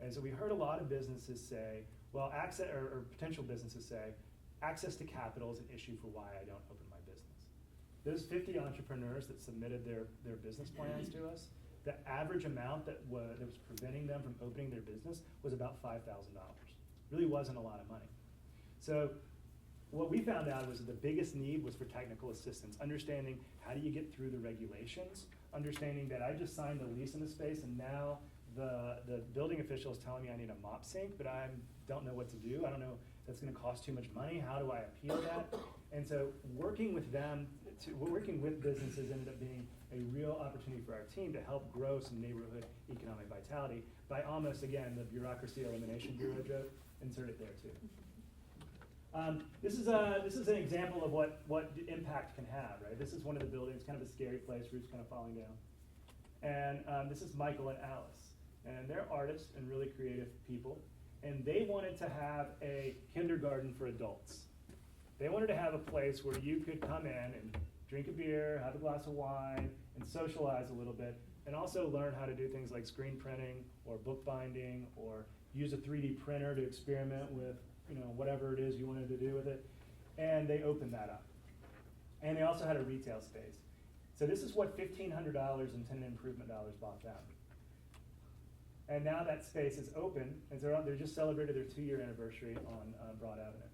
and so we heard a lot of businesses say, well, access, or potential businesses say, access to capital is an issue for why I don't open my business. Those 50 entrepreneurs that submitted their business plans to us, the average amount that was preventing them from opening their business was about $5,000. Really wasn't a lot of money. So what we found out was that the biggest need was for technical assistance, understanding how do you get through the regulations, understanding that I just signed a lease in the space, and now the building official is telling me I need a mop sink, but I don't know what to do. I don't know, that's gonna cost too much money. How do I appeal that? And so working with them, working with businesses ended up being a real opportunity for our team to help grow some neighborhood economic vitality by almost, again, the bureaucracy elimination bureau joke, insert it there too. This is an example of what impact can have, right? This is one of the buildings, kind of a scary place, roof's kind of falling down. And this is Michael and Alice. And they're artists and really creative people. And they wanted to have a kindergarten for adults. They wanted to have a place where you could come in and drink a beer, have a glass of wine, and socialize a little bit, and also learn how to do things like screen printing or bookbinding, or use a 3D printer to experiment with, whatever it is you wanted to do with it. And they opened that up. And they also had a retail space. So this is what $1,500 in tenant improvement dollars bought them. And now that space is open, and they just celebrated their 2-year anniversary on Broad Avenue.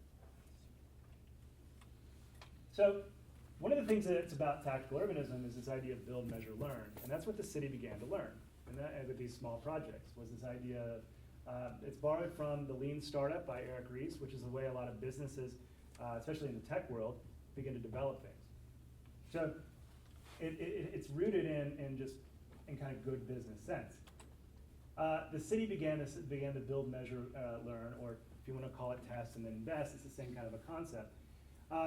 So one of the things that's about tactical urbanism is this idea of build, measure, learn. And that's what the city began to learn and with these small projects, was this idea of, it's borrowed from the Lean Startup by Eric Ries, which is the way a lot of businesses, especially in the tech world, begin to develop things. So it's rooted in kind of good business sense. The city began to build, measure, learn, or if you want to call it test and then invest, it's the same kind of a concept.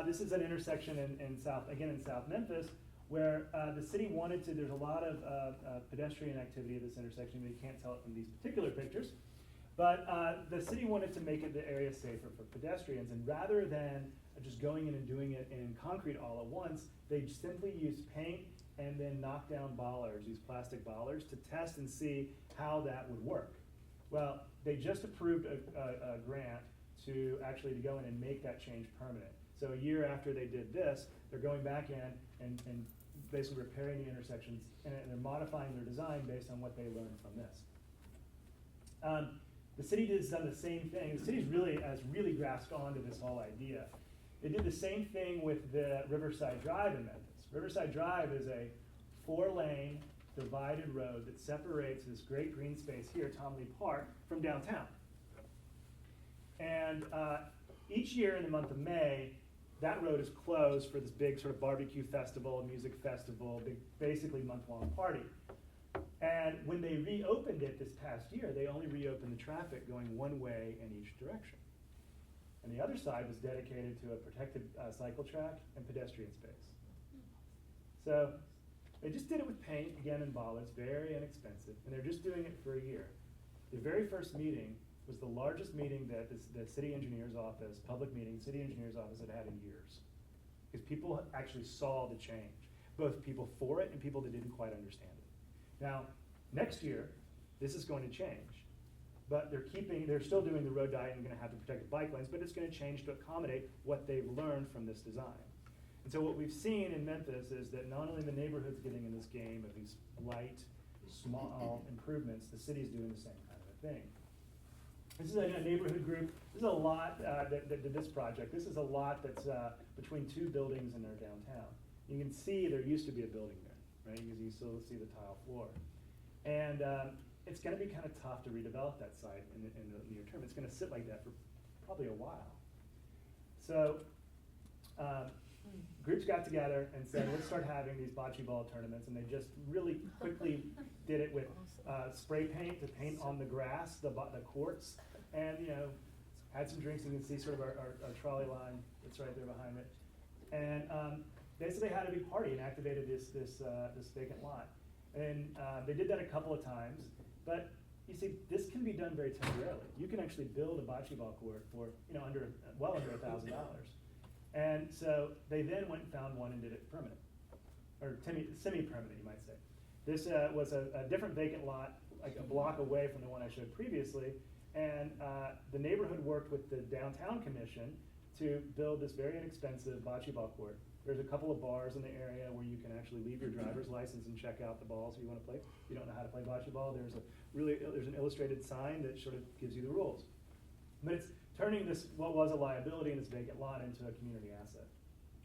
This is an intersection in South Memphis, where the city wanted to, there's a lot of pedestrian activity at this intersection. You can't tell it from these particular pictures, but the city wanted to make the area safer for pedestrians, and rather than just going in and doing it in concrete all at once, they simply used paint and then knock down bollards, these plastic bollards, to test and see how that would work. Well, they just approved a grant to actually go in and make that change permanent. So a year after they did this, they're going back in and basically repairing the intersections, and they're modifying their design based on what they learned from this. The city has done the same thing. The city has really grasped onto this whole idea. They did the same thing with the Riverside Drive in Memphis. Riverside Drive is a 4-lane divided road that separates this great green space here, Tom Lee Park, from downtown. And each year in the month of May, that road is closed for this big sort of barbecue festival, music festival, big, basically month-long party. And when they reopened it this past year, they only reopened the traffic going one way in each direction. And the other side was dedicated to a protected cycle track and pedestrian space. So they just did it with paint, again, in bollards, very inexpensive, and they're just doing it for a year. The very first meeting was the largest meeting that the city engineer's office, public meeting, city engineer's office had in years. Because people actually saw the change, both people for it and people that didn't quite understand it. Now, next year, this is going to change, but they're still doing the road diet and gonna have the protected bike lanes, but it's gonna change to accommodate what they've learned from this design. And so what we've seen in Memphis is that not only the neighborhood's getting in this game of these light, small improvements, the city's doing the same kind of a thing. This is a neighborhood group. This is a lot that did this project. This is a lot that's between two buildings in their downtown. You can see there used to be a building there, right? Because you still see the tile floor. And it's gonna be kind of tough to redevelop that site in the near term. It's gonna sit like that for probably a while. So groups got together and said, let's start having these bocce ball tournaments, and they just really quickly did it with spray paint to paint on the grass, the courts, and had some drinks. You can see sort of our trolley line that's right there behind it. And they said they had a big party and activated this vacant lot. And they did that a couple of times, but you see, this can be done very temporarily. You can actually build a bocce ball court for well under $1,000. And so they then went and found one and did it permanent, or semi-permanent, you might say. This was a different vacant lot, like a block away from the one I showed previously, and the neighborhood worked with the downtown commission to build this very inexpensive bocce ball court. There's a couple of bars in the area where you can actually leave your driver's license and check out the balls if you want to play. If you don't know how to play bocce ball, there's an illustrated sign that sort of gives you the rules. But it's turning this, what was a liability in this vacant lot, into a community asset,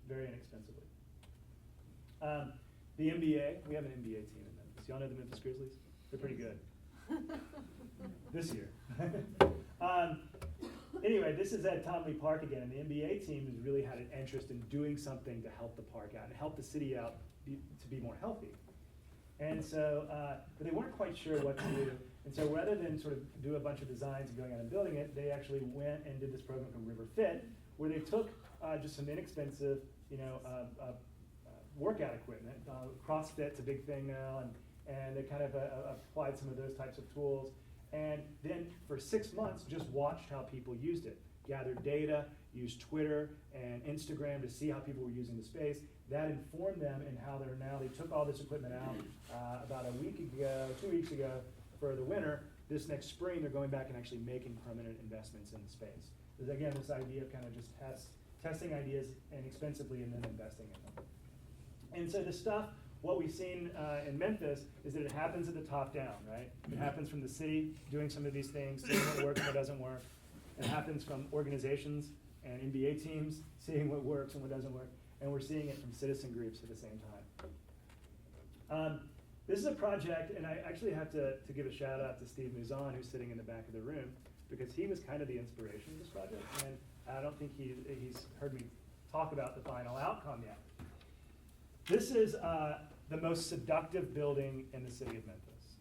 very inexpensively. The NBA, we have an NBA team in Memphis. Y'all know the Memphis Grizzlies? They're pretty good. This year. Anyway, this is at Tom Lee Park again, and the NBA team has really had an interest in doing something to help the park out and help the city out to be more healthy. And so, but they weren't quite sure what to do. And so rather than sort of do a bunch of designs and going out and building it, they actually went and did this program called River Fit, where they took just some inexpensive, workout equipment. CrossFit's a big thing now, and they kind of applied some of those types of tools. And then for 6 months, just watched how people used it. Gathered data, used Twitter and Instagram to see how people were using the space. That informed them in how they took all this equipment out about a week ago, 2 weeks ago for the winter. This next spring, they're going back and actually making permanent investments in the space. There's again this idea of kind of just testing ideas inexpensively and then investing in them. And so the stuff, what we've seen in Memphis is that it happens at the top down, right? It happens from the city doing some of these things, seeing what works and what doesn't work. It happens from organizations and NBA teams seeing what works and what doesn't work. And we're seeing it from citizen groups at the same time. This is a project, and I actually have to give a shout out to Steve Muzan, who's sitting in the back of the room, because he was kind of the inspiration of this project, and I don't think he's heard me talk about the final outcome yet. This is the most seductive building in the city of Memphis.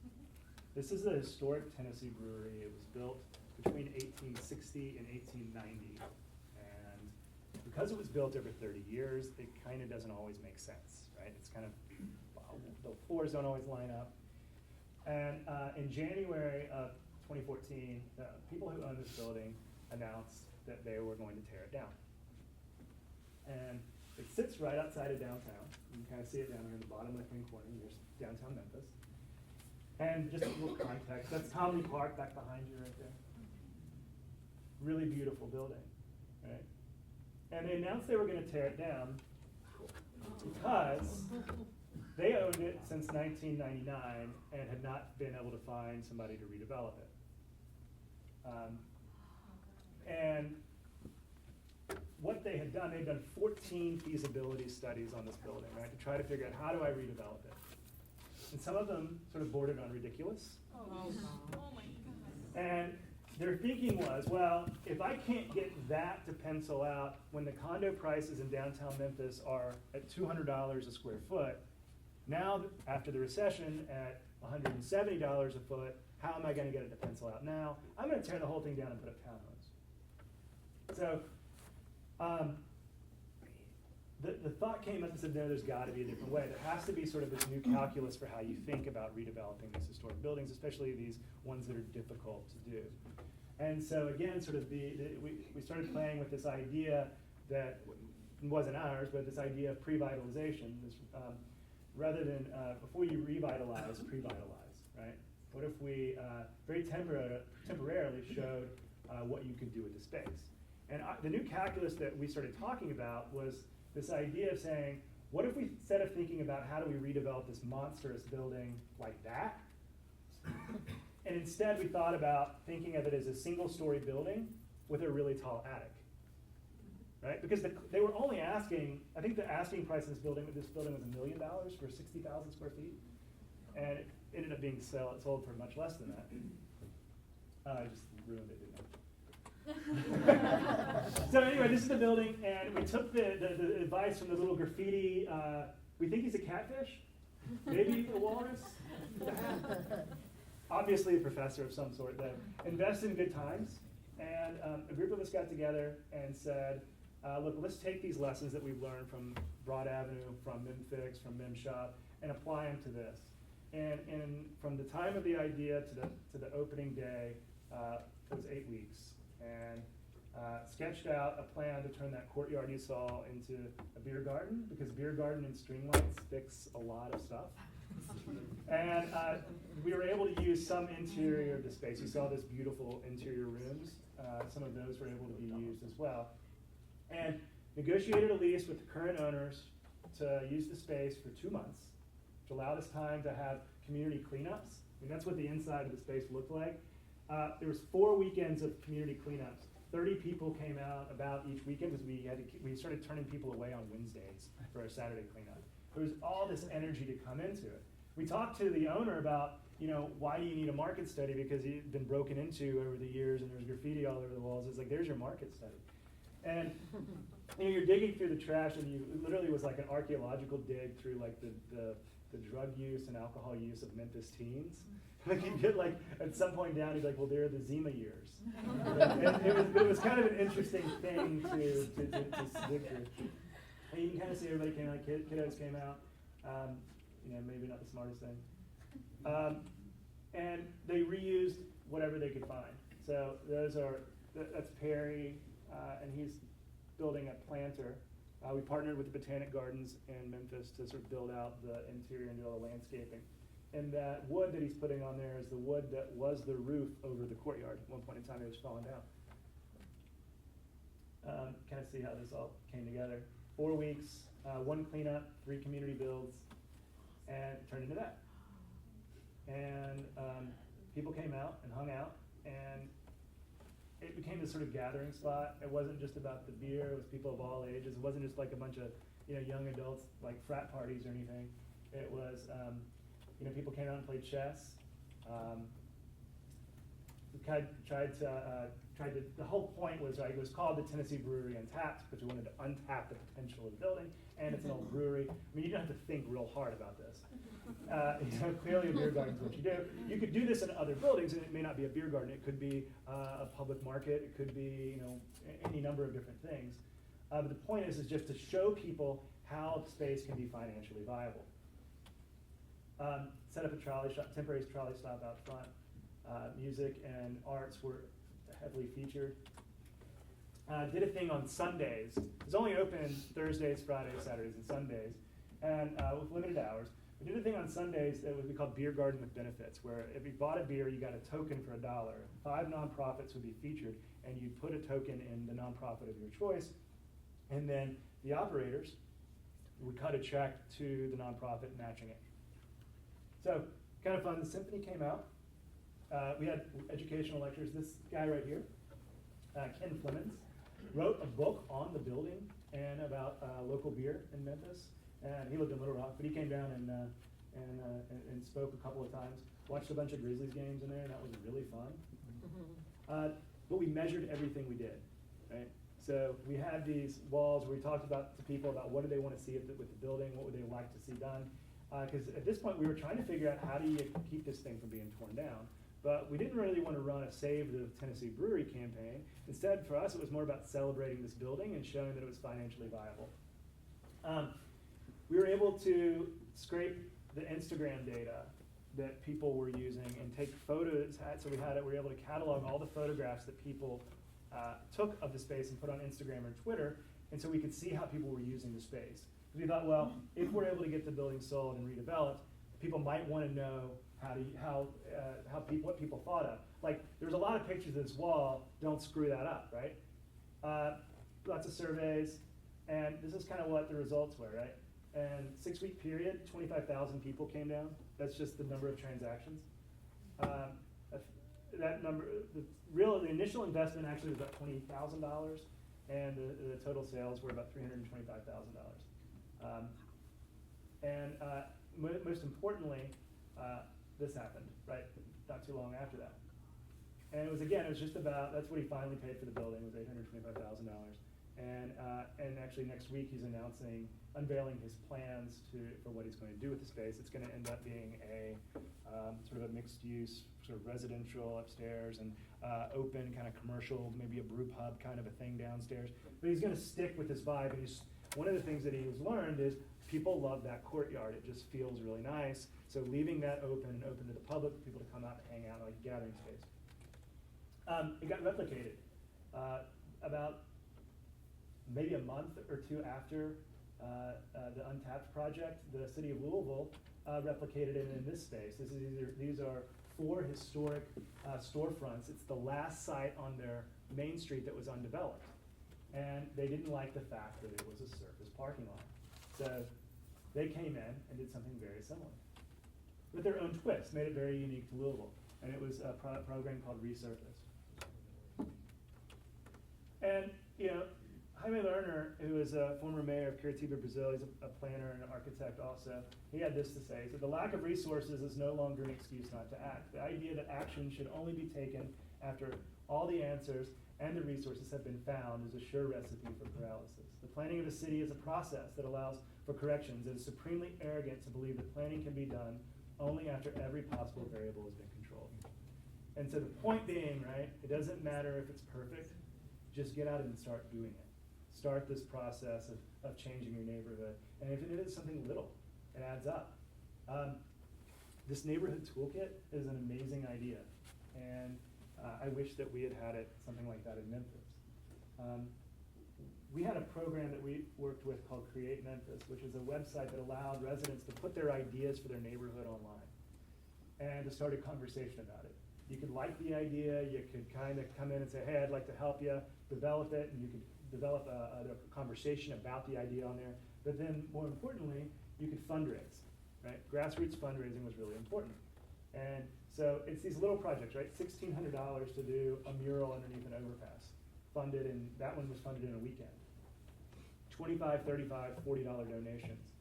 This is the historic Tennessee Brewery. It was built between 1860 and 1890. And because it was built over 30 years, it kind of doesn't always make sense, right? It's kind of, the floors don't always line up. And in January of 2014, the people who own this building announced that they were going to tear it down. And it sits right outside of downtown. You can kind of see it down here in the bottom left-hand corner. There's downtown Memphis. And just a little context, that's Tom Lee Park back behind you right there. Really beautiful building, right? And they announced they were going to tear it down because they owned it since 1999 and had not been able to find somebody to redevelop it. And what they had done, they'd done 14 feasibility studies on this building, right, to try to figure out how do I redevelop it. And some of them sort of bordered on ridiculous. Oh my God. And their thinking was, well, if I can't get that to pencil out when the condo prices in downtown Memphis are at $200 a square foot, now after the recession at $170 a foot, how am I going to get it to pencil out now? I'm going to tear the whole thing down and put up townhomes. So the thought came up and said, no, there's got to be a different way. There has to be sort of this new calculus for how you think about redeveloping these historic buildings, especially these ones that are difficult to do. And so again, sort of we started playing with this idea that wasn't ours, but this idea of pre-vitalization. Rather than before you revitalize, pre-vitalize, right? What if we very temporarily showed what you could do with the space? And the new calculus that we started talking about was this idea of saying, what if we, instead of thinking about how do we redevelop this monstrous building like that, and instead we thought about thinking of it as a single-story building with a really tall attic, right? Because they were only asking, I think the asking price of this building was $1 million for 60,000 square feet, and it ended up being sold for much less than that. I just ruined it, didn't I? So anyway, this is the building, and we took the advice from the little graffiti. We think he's a catfish, maybe a walrus. Obviously a professor of some sort that invests in good times. And a group of us got together and said, look, let's take these lessons that we've learned from Broad Avenue, from MemFix, from MemShop, and apply them to this. And from the time of the idea to the opening day, it was 8 weeks. And sketched out a plan to turn that courtyard you saw into a beer garden, because beer garden and string lights fix a lot of stuff. And we were able to use some interior of the space. You saw this beautiful interior rooms. Some of those were able to be used as well. And negotiated a lease with the current owners to use the space for 2 months, which allowed us time to have community cleanups. I mean, that's what the inside of the space looked like. There was 4 weekends of community cleanups. 30 people came out about each weekend because we started turning people away on Wednesdays for our Saturday cleanup. There was all this energy to come into it. We talked to the owner about, why do you need a market study? Because he'd been broken into over the years and there's graffiti all over the walls. It's like, there's your market study. And you're digging through the trash, and it literally was like an archaeological dig through like the drug use and alcohol use of Memphis teens. Like you get like at some point down, he's like, well, they're the Zima years. And it was kind of an interesting thing to dig through. And you can kind of see everybody came out, kiddos came out. Maybe not the smartest thing. And they reused whatever they could find. So that's Perry, and he's building a planter. We partnered with the Botanic Gardens in Memphis to sort of build out the interior and do all the landscaping. And that wood that he's putting on there is the wood that was the roof over the courtyard. At one point in time, it was falling down. Kind of see how this all came together. 4 weeks, 1 cleanup, 3 community builds, and it turned into that. And people came out and hung out, and it became this sort of gathering spot. It wasn't just about the beer, it was people of all ages. It wasn't just like a bunch of young adults, like frat parties or anything. It was, people came out and played chess. We the whole point was, it was called the Tennessee Brewery Untapped, because we wanted to untap the potential of the building, and it's an old brewery. I mean, you don't have to think real hard about this. Clearly a beer garden is what you do. You could do this in other buildings, and it may not be a beer garden. It could be a public market. It could be, any number of different things. But the point is just to show people how space can be financially viable. Set up a temporary trolley stop out front. Music and arts were heavily featured. Did a thing on Sundays. It was only open Thursdays, Fridays, Saturdays, and Sundays, and with limited hours. We did a thing on Sundays that we called Beer Garden with Benefits, where if you bought a beer, you got a token for $1. 5 nonprofits would be featured, and you put a token in the nonprofit of your choice, and then the operators would cut a check to the nonprofit matching it. So, kind of fun. The symphony came out. We had educational lectures. This guy right here, Ken Flemons, wrote a book on the building and about local beer in Memphis. And he lived in Little Rock, but he came down and spoke a couple of times. Watched a bunch of Grizzlies games in there, and that was really fun. but we measured everything we did, right? So we had these walls where we talked to people about what do they want to see with the building, what would they like to see done. Because at this point we were trying to figure out how do you keep this thing from being torn down. But we didn't really want to run a Save the Tennessee Brewery campaign. Instead, for us, it was more about celebrating this building and showing that it was financially viable. We were able to scrape the Instagram data that people were using and take photos. So we were able to catalog all the photographs that people took of the space and put on Instagram or Twitter, and so we could see how people were using the space. Because we thought, well, if we're able to get the building sold and redeveloped, people might want to know what people thought of. Like, there's a lot of pictures of this wall, don't screw that up, right? Lots of surveys, and this is kind of what the results were, right? And 6-week period, 25,000 people came down. That's just the number of transactions. That number, the initial investment actually was about $28,000, and the total sales were about $325,000. Most importantly, this happened, right, not too long after that. And it was just about, that's what he finally paid for the building, was $825,000. And actually next week he's unveiling his plans for what he's going to do with the space. It's going to end up being a sort of a mixed use, sort of residential upstairs and open kind of commercial, maybe a brew pub kind of a thing downstairs. But he's going to stick with this vibe. And one of the things that he's learned is people love that courtyard. It just feels really nice. So leaving that open to the public, for people to come out and hang out, like a gathering space. It got replicated about maybe a month or two after the Untapped project. The city of Louisville replicated it in this space. These are 4 historic storefronts. It's the last site on their main street that was undeveloped. And they didn't like the fact that it was a surface parking lot. So they came in and did something very similar. With their own twist, made it very unique to Louisville. And it was a program called Resurface. And, Jaime Lerner, who is a former mayor of Curitiba, Brazil, he's a planner and an architect also, he had this to say. He said, "The lack of resources is no longer an excuse not to act. The idea that action should only be taken after all the answers and the resources have been found is a sure recipe for paralysis. The planning of a city is a process that allows for corrections. It is supremely arrogant to believe that planning can be done only after every possible variable has been controlled." And so the point being, right, it doesn't matter if it's perfect, just get out and start doing it. Start this process of changing your neighborhood. And if it is something little, it adds up. This neighborhood toolkit is an amazing idea. And I wish that we had it, something like that in Memphis. We had a program that we worked with called Create Memphis, which is a website that allowed residents to put their ideas for their neighborhood online and to start a conversation about it. You could like the idea, you could kind of come in and say, hey, I'd like to help you develop it, and you could develop a conversation about the idea on there. But then, more importantly, you could fundraise, right? Grassroots fundraising was really important. And so it's these little projects, right? $1,600 to do a mural underneath an overpass. That one was funded in a weekend. $25, $35, $40 donations.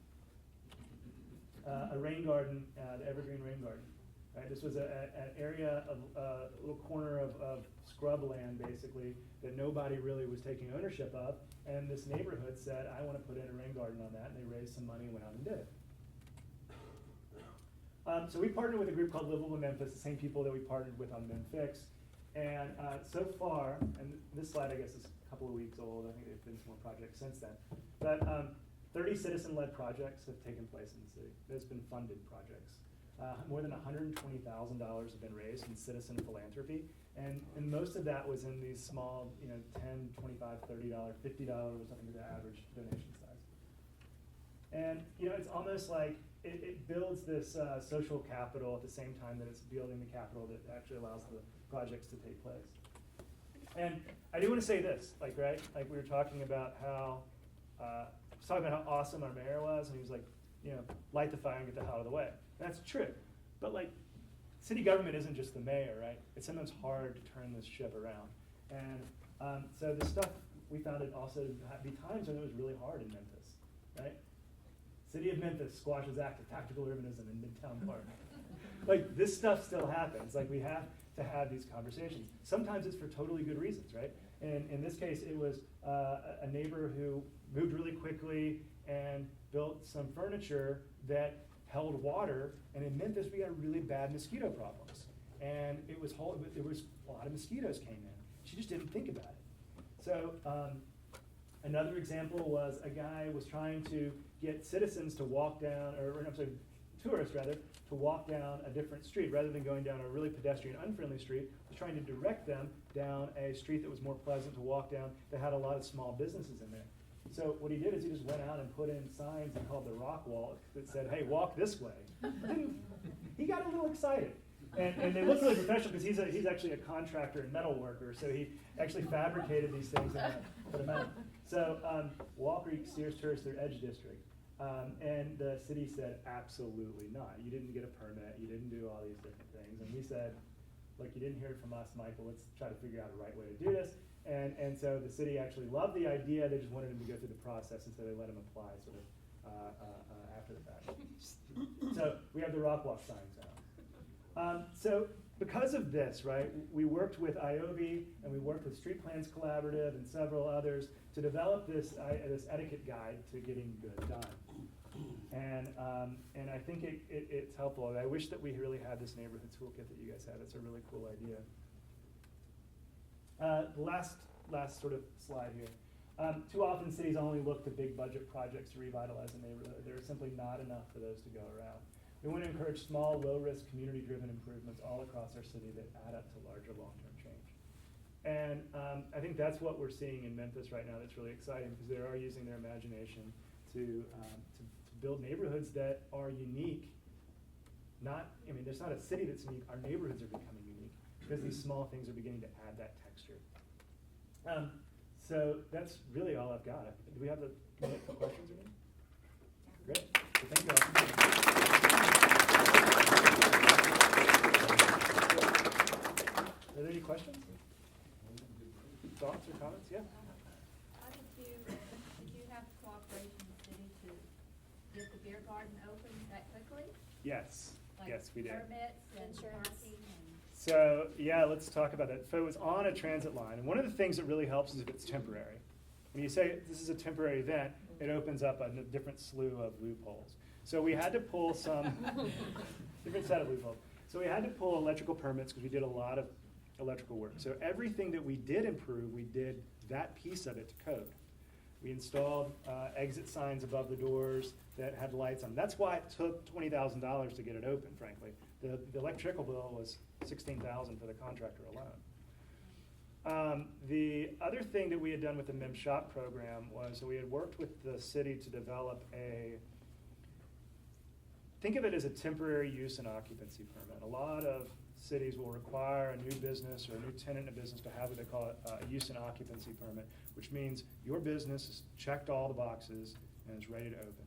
A rain garden, the Evergreen Rain Garden. Right? This was an area of a little corner of scrub land, basically, that nobody really was taking ownership of. And this neighborhood said, I want to put in a rain garden on that. And they raised some money and went out and did it. So we partnered with a group called Livable Memphis, the same people that we partnered with on MemFix. And so far, and this slide, I guess, is a couple of weeks old. I think there have been some more projects since then. But 30 citizen-led projects have taken place in the city. There's been funded projects. More than $120,000 have been raised in citizen philanthropy. And most of that was in these small, $10, $25, $30, $50 was something the average donation size. And it's almost like it builds this social capital at the same time that it's building the capital that actually allows the projects to take place. And I do want to say this, like we were talking about how awesome our mayor was, and he was like, light the fire and get the hell out of the way. That's true, but city government isn't just the mayor, right? It's sometimes hard to turn this ship around. And so the stuff, we found it also to be times when it was really hard in Memphis, right? City of Memphis squashes active tactical urbanism in Midtown Park. This stuff still happens. We have to have these conversations. Sometimes it's for totally good reasons, right? And in this case, it was a neighbor who moved really quickly and built some furniture that held water. And in Memphis, we got really bad mosquito problems. And it was a lot of mosquitoes came in. She just didn't think about it. So another example was a guy was trying to get citizens to walk down, or I'm sorry, tourists rather, to walk down a different street rather than going down a really pedestrian, unfriendly street. Was trying to direct them down a street that was more pleasant to walk down that had a lot of small businesses in there. So what he did is he just went out and put in signs he called the rock wall that said, "Hey, walk this way." He got a little excited. And they look really professional because he's actually a contractor and metal worker, so he actually fabricated these things and put them out. So Wall Creek steers tourists through Edge District. And the city said, absolutely not. You didn't get a permit, you didn't do all these different things. And we said, look, you didn't hear it from us, Michael, let's try to figure out a right way to do this. And so the city actually loved the idea, they just wanted him to go through the process, and so they let him apply sort of after the fact. So we have the rock walk signs now. So because of this, right, we worked with IOB and we worked with Street Plans Collaborative and several others to develop this etiquette guide to getting good done. And I think it's helpful. And I wish that we really had this neighborhood toolkit that you guys have. It's a really cool idea. Last sort of slide here. Too often cities only look to big budget projects to revitalize a neighborhood. There are simply not enough for those to go around. We want to encourage small, low-risk, community-driven improvements all across our city that add up to larger long-term change. And I think that's what we're seeing in Memphis right now that's really exciting, because they are using their imagination to build neighborhoods that are unique. There's not a city that's unique. Our neighborhoods are becoming unique because these small things are beginning to add that texture. So that's really all I've got. Do we have a minute for questions or anything? Great. So thank you all. Are there any questions? Thoughts or comments? Yeah. How did you have cooperation with the city to get the beer garden open that quickly? Yes. Like Yes, we did. Permits and Insurance. parking and. So yeah, let's talk about that. So it was on a transit line, and one of the things that really helps is if it's temporary. When you say this is a temporary event, it opens up a different slew of loopholes. So we had to pull some different set of loopholes. So we had to pull electrical permits because we did a lot of electrical work. So everything that we did improve, we did that piece of it to code. We installed exit signs above the doors that had lights on them. That's why it took $20,000 to get it open, frankly. The electrical bill was $16,000 for the contractor alone. The other thing that we had done with the MEM Shop program was we had worked with the city to develop think of it as a temporary use and occupancy permit. A lot of cities will require a new business or a new tenant in a business to have what they call a use and occupancy permit, which means your business has checked all the boxes and is ready to open.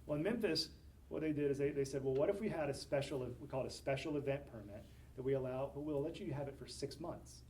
Well, in Memphis, what they did is they said, well, what if we had we call it a special event permit that we'll let you have it for 6 months.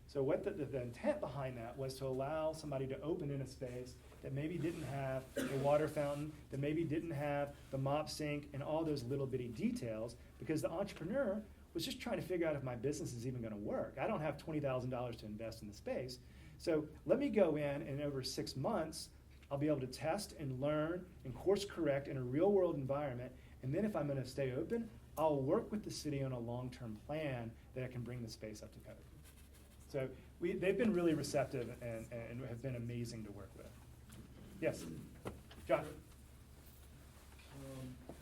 So what the intent behind that was to allow somebody to open in a space that maybe didn't have a water fountain, that maybe didn't have the mop sink and all those little bitty details, because the entrepreneur was just trying to figure out if my business is even going to work. I don't have $20,000 to invest in the space. So let me go in, and over 6 months, I'll be able to test and learn and course correct in a real world environment. And then if I'm going to stay open, I'll work with the city on a long-term plan that I can bring the space up to code. So they've been really receptive and have been amazing to work with. Yes, John.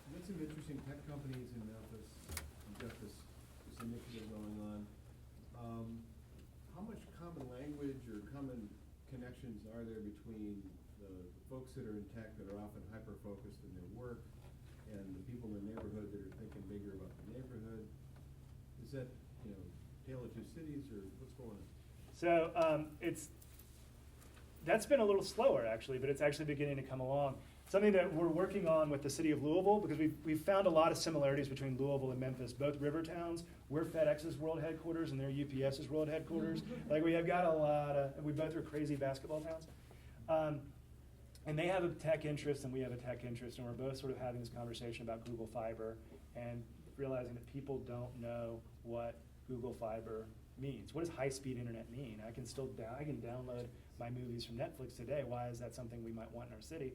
Got some interesting tech companies in Memphis. We've got this initiative going on. How much common language or common connections are there between the folks that are in tech that are often hyper-focused in their work and the people in the neighborhood that are thinking bigger about the neighborhood? Is that, Tale of Two Cities, or what's going on? So that's been a little slower, actually, but it's actually beginning to come along. Something that we're working on with the city of Louisville, because we've found a lot of similarities between Louisville and Memphis, both river towns. We're FedEx's world headquarters, and they're UPS's world headquarters. Like, we have got a lot of, we both are crazy basketball towns. And they have a tech interest, and we have a tech interest, and we're both sort of having this conversation about Google Fiber and realizing that people don't know what Google Fiber means. What does high-speed internet mean? I can download my movies from Netflix today. Why is that something we might want in our city?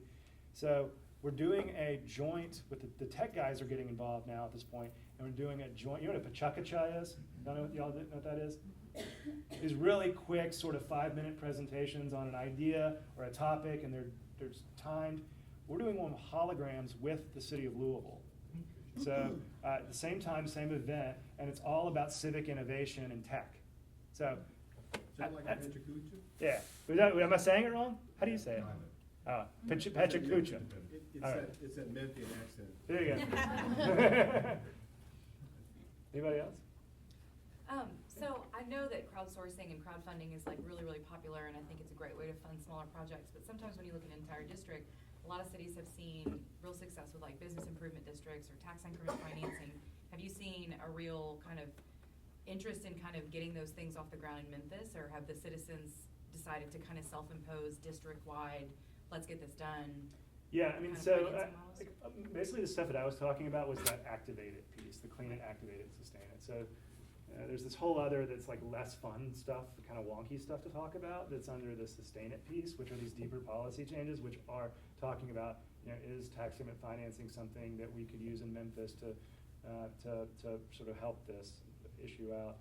So we're doing a joint with the tech guys are getting involved now at this point, and we're doing a joint. You know what a pachacacha is? Y'all know what that is? These really quick, sort of 5-minute presentations on an idea or a topic, and they're timed. We're doing one with holograms with the city of Louisville. So at the same time, same event, and it's all about civic innovation and tech. So, Is that like a Pechacucha? yeah. Am I saying it wrong? How do you say it? Oh, Pechacucha. All right. It's that Memphian accent. There you go. Anybody else? So I know that crowdsourcing and crowdfunding is like really, really popular, and I think it's a great way to fund smaller projects. But sometimes when you look at an entire district, a lot of cities have seen real success with like business improvement districts or tax increment financing. Have you seen a real kind of interest in kind of getting those things off the ground in Memphis, or have the citizens decided to kind of self-impose district-wide, let's get this done? Yeah, I mean, kind of so financing models? basically the stuff that I was talking about was that activate it piece, the clean it, activate it, sustain it. So there's this whole other that's like less fun stuff, the kind of wonky stuff to talk about that's under the sustain it piece, which are these deeper policy changes, which are talking about, is tax increment financing something that we could use in Memphis to sort of help this issue out.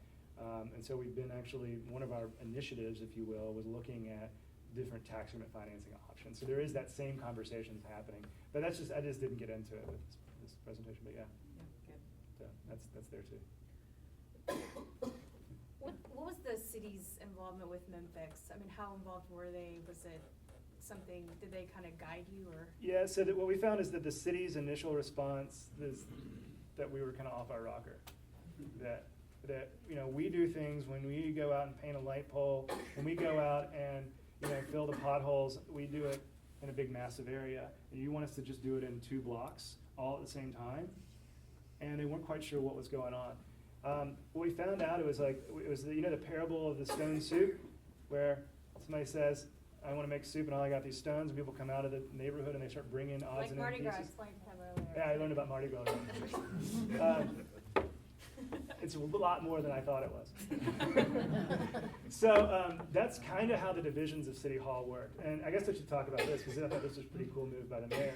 And so we've been actually, one of our initiatives, if you will, was looking at different tax increment financing options. So there is that same conversations happening, but I just didn't get into it with this presentation, but yeah. Yeah, good. So that's there too. What was the city's involvement with Memphis? I mean, how involved were they? Was it something, did they kind of guide you, or? Yeah, so what we found is that the city's initial response is that we were kind of off our rocker. That we do things when we go out and paint a light pole, when we go out and fill the potholes, we do it in a big massive area. And you want us to just do it in 2 blocks all at the same time? And they weren't quite sure what was going on. What we found out, it was the parable of the stone soup, where somebody says, I want to make soup and all I got these stones, and people come out of the neighborhood and they start bringing odds and ends pieces. Like Mardi Gras explained to him earlier. Yeah, I learned about Mardi Gras. It's a lot more than I thought it was. So that's kind of how the divisions of City Hall work. And I guess I should talk about this, because I thought this was a pretty cool move by the mayor.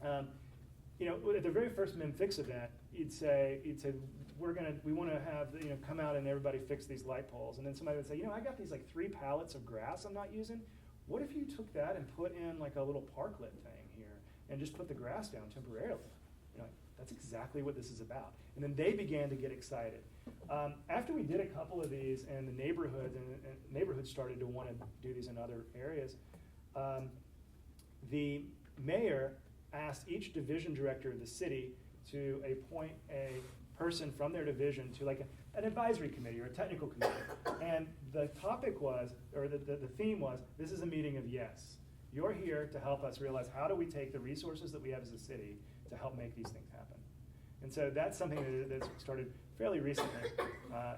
At the very first MemFix event, you'd say, we want to have, come out and everybody fix these light poles. And then somebody would say, I got these like 3 pallets of grass I'm not using. What if you took that and put in like a little parklet thing here and just put the grass down temporarily? That's exactly what this is about. And then they began to get excited. After we did a couple of these and the neighborhoods started to want to do these in other areas, the mayor asked each division director of the city to appoint a person from their division to like an advisory committee or a technical committee. And the topic was, or the theme was, this is a meeting of yes. You're here to help us realize how do we take the resources that we have as a city to help make these things happen. And so that's something that's started fairly recently.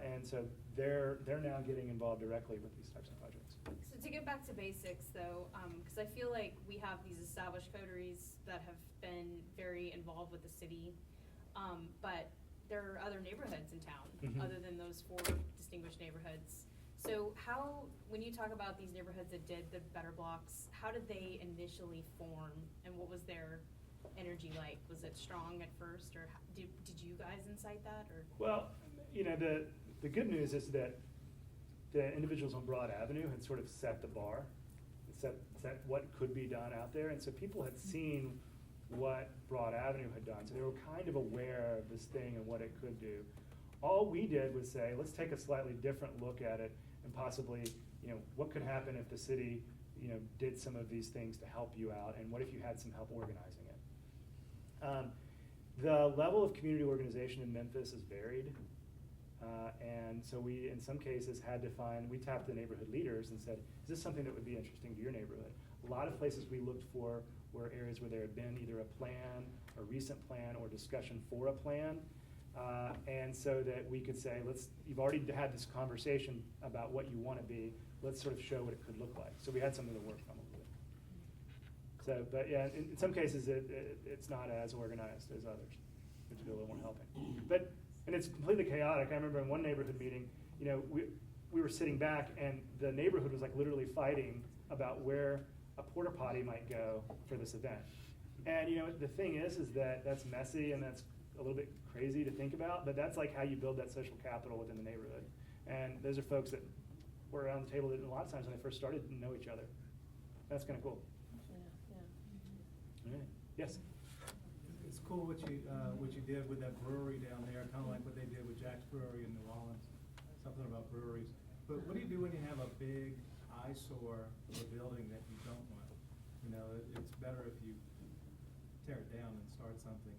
And so they're now getting involved directly with these types of projects. So to get back to basics though, because I feel like we have these established coteries that have been very involved with the city, but there are other neighborhoods in town other than those 4 distinguished neighborhoods. So when you talk about these neighborhoods that did the better blocks, how did they initially form, and what was their energy like? Was it strong at first, or did you guys incite that? Or? Well, the good news is that the individuals on Broad Avenue had sort of set the bar, set what could be done out there, and so people had seen what Broad Avenue had done, so they were kind of aware of this thing and what it could do. All we did was say, let's take a slightly different look at it, and possibly, what could happen if the city, did some of these things to help you out, and what if you had some help organizing it? The level of community organization in Memphis is varied, and so we, in some cases, we tapped the neighborhood leaders and said, is this something that would be interesting to your neighborhood? A lot of places we looked for were areas where there had been either a plan, a recent plan, or discussion for a plan. And so that we could say, you've already had this conversation about what you want to be, let's sort of show what it could look like. So we had something to work from a little bit. So, but yeah, in some cases it's not as organized as others, which is a little more helping. But And it's completely chaotic. I remember in one neighborhood meeting, you know, we were sitting back and the neighborhood was like literally fighting about where a porta potty might go for this event. And you know, the thing is that that's messy and that's a little bit crazy to think about, but that's like how you build that social capital within the neighborhood. And those are folks that were around the table that a lot of times when they first started didn't know each other. That's kind of cool. All right. Yes? It's cool what you did with that brewery down there, kind of like what they did with Jack's Brewery in New Orleans, something about breweries. But what do you do when you have a big eyesore of a building that you don't want? You know, it's better if you tear it down and start something,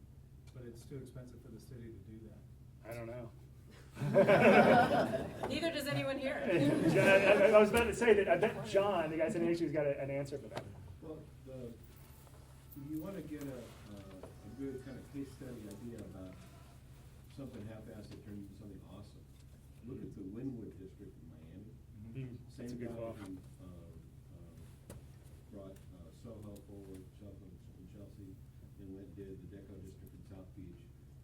but it's too expensive for the city to do that. I don't know. Neither does anyone here. I was about to say that I bet John, the guy sitting next to you, has got an answer for that. Well, you want to get a good kind of case study idea about something half-assed that turned into something awesome. Look at the Wynwood district in Miami. That's a Same good guy call. who brought Soho forward, Shelton in Chelsea, and did the Deco district in South Beach.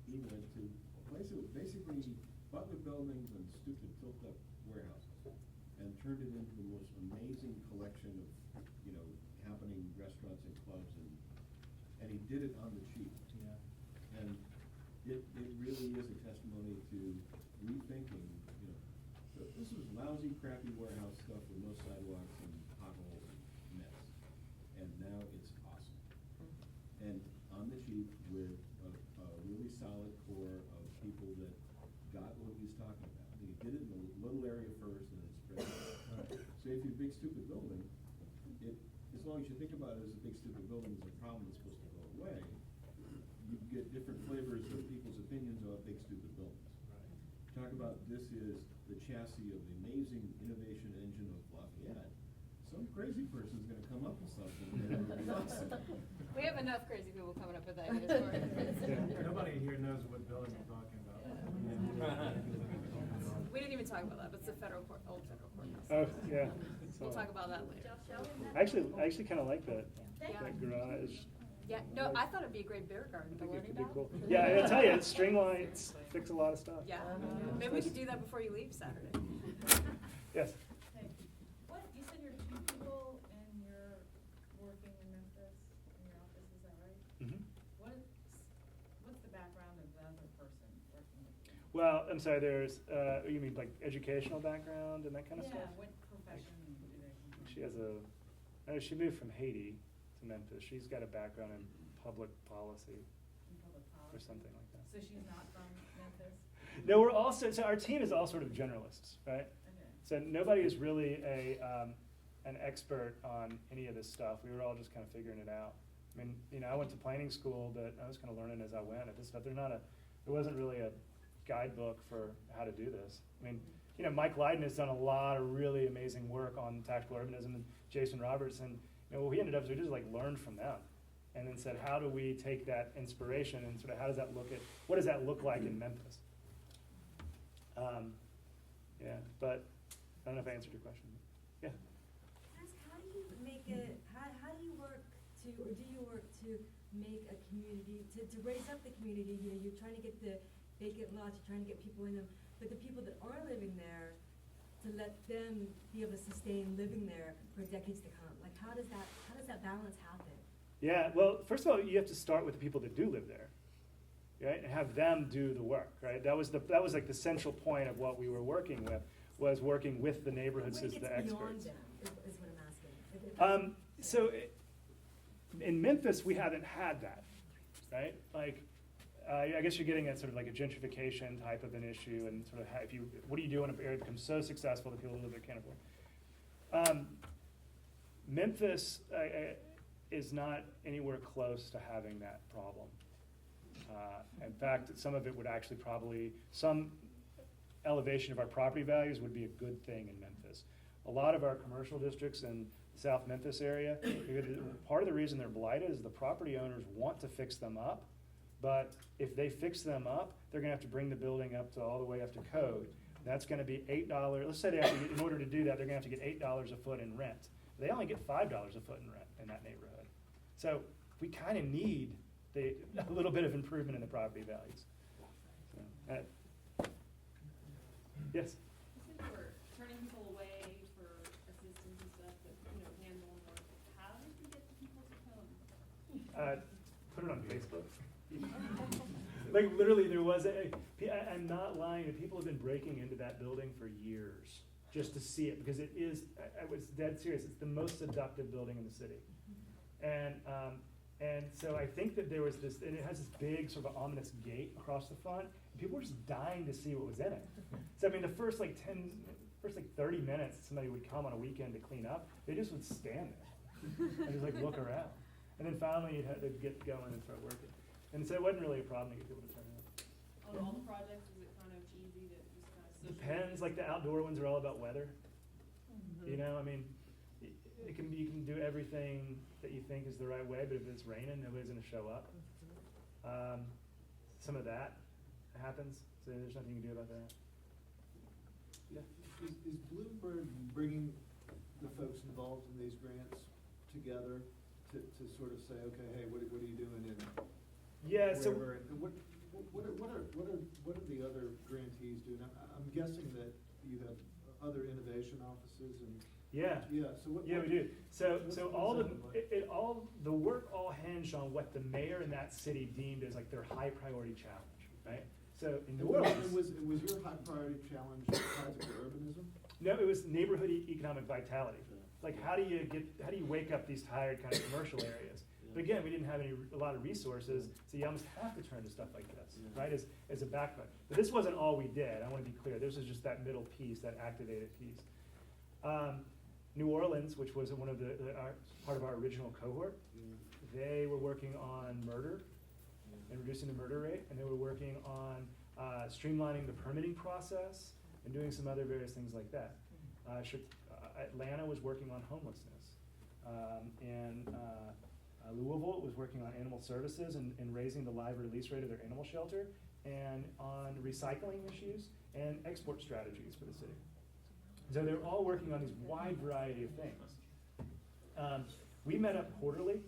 He went to a place that was basically Butler buildings and stupid tilt-up warehouses, and turned it into the most amazing collection of, you know, happening restaurants and clubs, and he did it on the cheap. Yeah. And it really is a testimony to rethinking, you know, this was lousy, crappy warehouse stuff with no sidewalks and potholes and mess. And now it's awesome. And on the cheap with a really solid core of people that got what he's talking about. He did it in a little area first and then spread it out. So if you're a big stupid building, as long as you think about it as a big stupid building is a problem that's supposed to go away, you get different flavors of people's opinions about big stupid buildings. Talk about this is the chassis of the amazing innovation engine of Lafayette. Some crazy person's gonna come up with something that will be awesome. We have enough crazy people coming up with ideas for it. Nobody here knows what building we're talking about. We didn't even talk about that, but it's the old federal courthouse. Oh, yeah. We'll talk about that later. I actually kind of like that garage. Yeah, no, I thought it'd be a great beer garden I to think learn it could be about. cool. Yeah, I'll tell you, it's streamlines, fix a lot of stuff. Yeah, maybe we could do that before you leave Saturday. Yes. Hey, you said you're 2 people and you're working in Memphis in your office, is that right? Mm-hmm. What's the background of the other person working with you? Well, I'm sorry, there's, you mean like educational background and that kind of stuff? Yeah, what profession do they come from? She has she moved from Haiti to Memphis. She's got a background in public policy In public or policy? something like that. So she's not from Memphis? No, we're also, so our team is all sort of generalists, right? Okay. So nobody is really an expert on any of this stuff. We were all just kind of figuring it out. I mean, you know, I went to planning school, but I was kind of learning as I went at this stuff. There wasn't really a guidebook for how to do this. I mean, you know, Mike Leiden has done a lot of really amazing work on tactical urbanism, and Jason Robertson. You know, what we ended up is we just like learned from them, and then said, how do we take that inspiration and sort of what does that look like in Memphis? Yeah, but I don't know if I answered your question. Yeah. How do you make it? How do you work to, or do you work to make a community to raise up the community? You know, you're trying to get the vacant lots, you're trying to get people in them, but the people that are living there, to let them be able to sustain living there for decades to come. Like, how does that balance happen? Yeah, well, first of all, you have to start with the people that do live there, right? And have them do the work, right? That was like the central point of what we were working with, was working with the neighborhoods as the experts. Beyond them is what I'm asking. So in Memphis, we haven't had that, right? Like, I guess you're getting at sort of like a gentrification type of an issue, and sort of what do you do when an area becomes so successful that people who live there can't afford? Memphis is not anywhere close to having that problem. In fact, some of it would actually some elevation of our property values would be a good thing in Memphis. A lot of our commercial districts in the South Memphis area, part of the reason they're blighted is the property owners want to fix them up, but if they fix them up, they're gonna have to bring the building up to all the way up to code. That's gonna be $8, let's say they have to get, in order to do that, they're gonna have to get $8 a foot in rent. They only get $5 a foot in rent in that neighborhood. So we kinda need a little bit of improvement in the property values. So, Yes? You said you were turning people away for assistance and stuff, but, hands-on work. How did you get the people to come? Put it on Facebook. Like literally there was I'm not lying, people have been breaking into that building for years just to see it, because it is, I was dead serious, it's the most seductive building in the city. And so I think that there was this, and it has this big sort of ominous gate across the front, and people were just dying to see what was in it. So I mean, the first 30 minutes somebody would come on a weekend to clean up, they just would stand there and just like look around. And then finally they'd get going and start working. And so it wasn't really a problem to get people to turn out. On all the projects, is it kind of easy to just kind of social? Depends, like the outdoor ones are all about weather. I mean, you can do everything that you think is the right way, but if it's raining, nobody's gonna show up. Some of that happens, so there's nothing you can do about that. Yeah. Is Bloomberg bringing the folks involved in these grants together to sort of say, okay, hey, what are you doing in Yeah, so wherever, and what are the other grantees doing? I'm guessing that you have other innovation offices and. yeah. Yeah, so what? Yeah, we do. So all what's the work all hinged on what the mayor in that city deemed as like their high priority challenge, right? So in New Orleans, was your high priority challenge tied to urbanism? no, it was neighborhood economic vitality. Like how do you wake up these tired kind of commercial areas? But again, we didn't have a lot of resources, so you almost have to turn to stuff like this, right, as a backbone. But this wasn't all we did. I want to be clear. This was just that middle piece, that activated piece. New Orleans, which was one of part of our original cohort, they were working on murder and reducing the murder rate, and they were working on streamlining the permitting process and doing some other various things like that. Atlanta was working on homelessness, and Louisville was working on animal services and raising the live release rate of their animal shelter, and on recycling issues and export strategies for the city. So they're all working on these wide variety of things. We met up quarterly,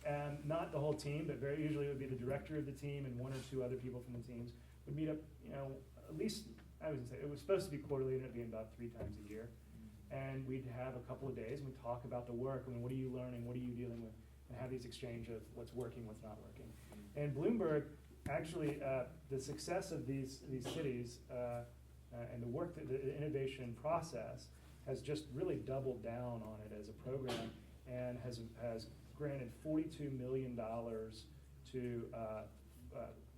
and not the whole team, but very usually it would be the director of the team and one or two other people from the teams would meet up, at least, I would say, it was supposed to be quarterly, and it'd be about 3 times a year. And we'd have a couple of days, and we'd talk about the work, I mean, what are you learning, what are you dealing with, and have these exchange of what's working, what's not working. And Bloomberg, actually, the success of these cities, and the work, the innovation process has just really doubled down on it as a program, and has granted $42 million to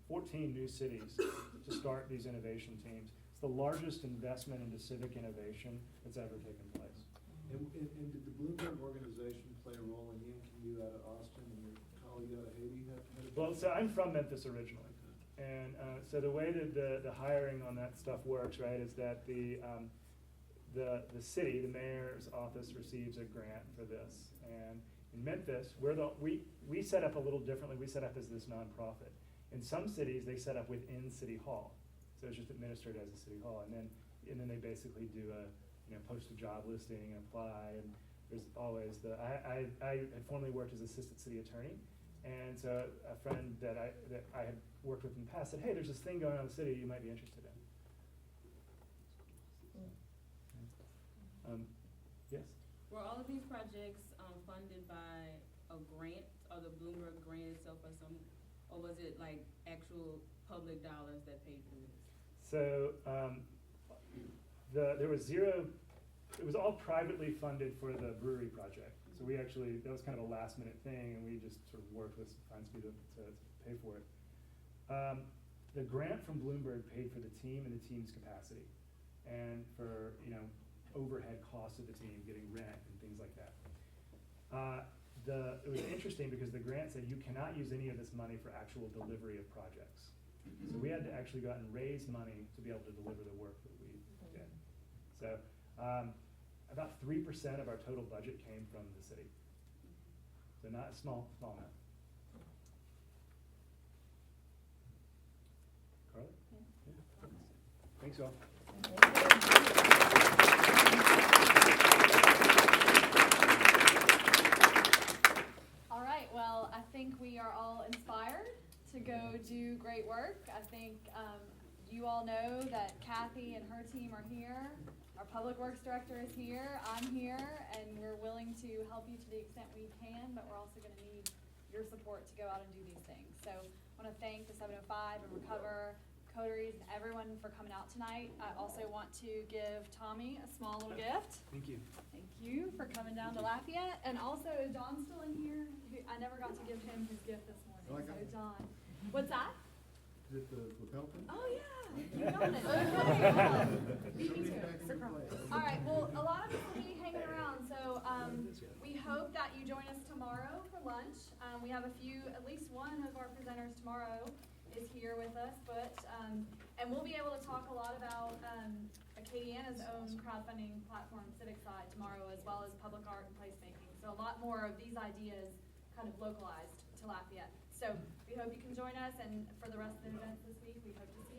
14 new cities to start these innovation teams. It's the largest investment into civic innovation that's ever taken place. And did the Bloomberg organization play a role in yanking you out of Austin and your colleague out of Haiti? Well, so I'm from Memphis originally. And so the way that the hiring on that stuff works, right, is that the city, the mayor's office, receives a grant for this. And in Memphis, we set up a little differently. We set up as this nonprofit. In some cities, they set up within City Hall, so it's just administered as a City Hall. And then they basically do post a job listing and apply. And there's always I had formerly worked as assistant city attorney. And so a friend that I had worked with in the past said, hey, there's this thing going on in the city you might be interested in. Yes? Were all of these projects funded by a grant, or the Bloomberg grant itself, or was it like actual public dollars that paid for this? So there was zero, it was all privately funded for the brewery project. So we actually, that was kind of a last minute thing, and we just sort of worked with FindSpeed to pay for it. The grant from Bloomberg paid for the team and the team's capacity, and for overhead costs of the team, getting rent and things like that. It was interesting because the grant said you cannot use any of this money for actual delivery of projects. So we had to actually go out and raise money to be able to deliver the work that we did. So about 3% of our total budget came from the city. So not a small amount. Carly? Yeah. Thanks all. All right, well, I think we are all inspired to go do great work. I think you all know that Kathy and her team are here. Our Public Works Director is here, I'm here, and we're willing to help you to the extent we can, but we're also gonna need your support to go out and do these things. So I wanna thank the 705 and Recover, Coteries, and everyone for coming out tonight. I also want to give Tommy a small little gift. Thank you. Thank you for coming down to Lafayette. And also, is John still in here? I never got to give him his gift this morning, Oh, I got so it. John. What's that? Is it the lapel pin? Oh, yeah. You got it. Okay. Beat me to it. All right, well, a lot of us will be hanging around, so we hope that you join us tomorrow for lunch. We have a few, at least one of our presenters tomorrow is here with us, but, and we'll be able to talk a lot about Acadiana's own crowdfunding platform, Civic Side, tomorrow, as well as public art and placemaking. So a lot more of these ideas kind of localized to Lafayette. So we hope you can join us, and for the rest of the events this week, we hope to see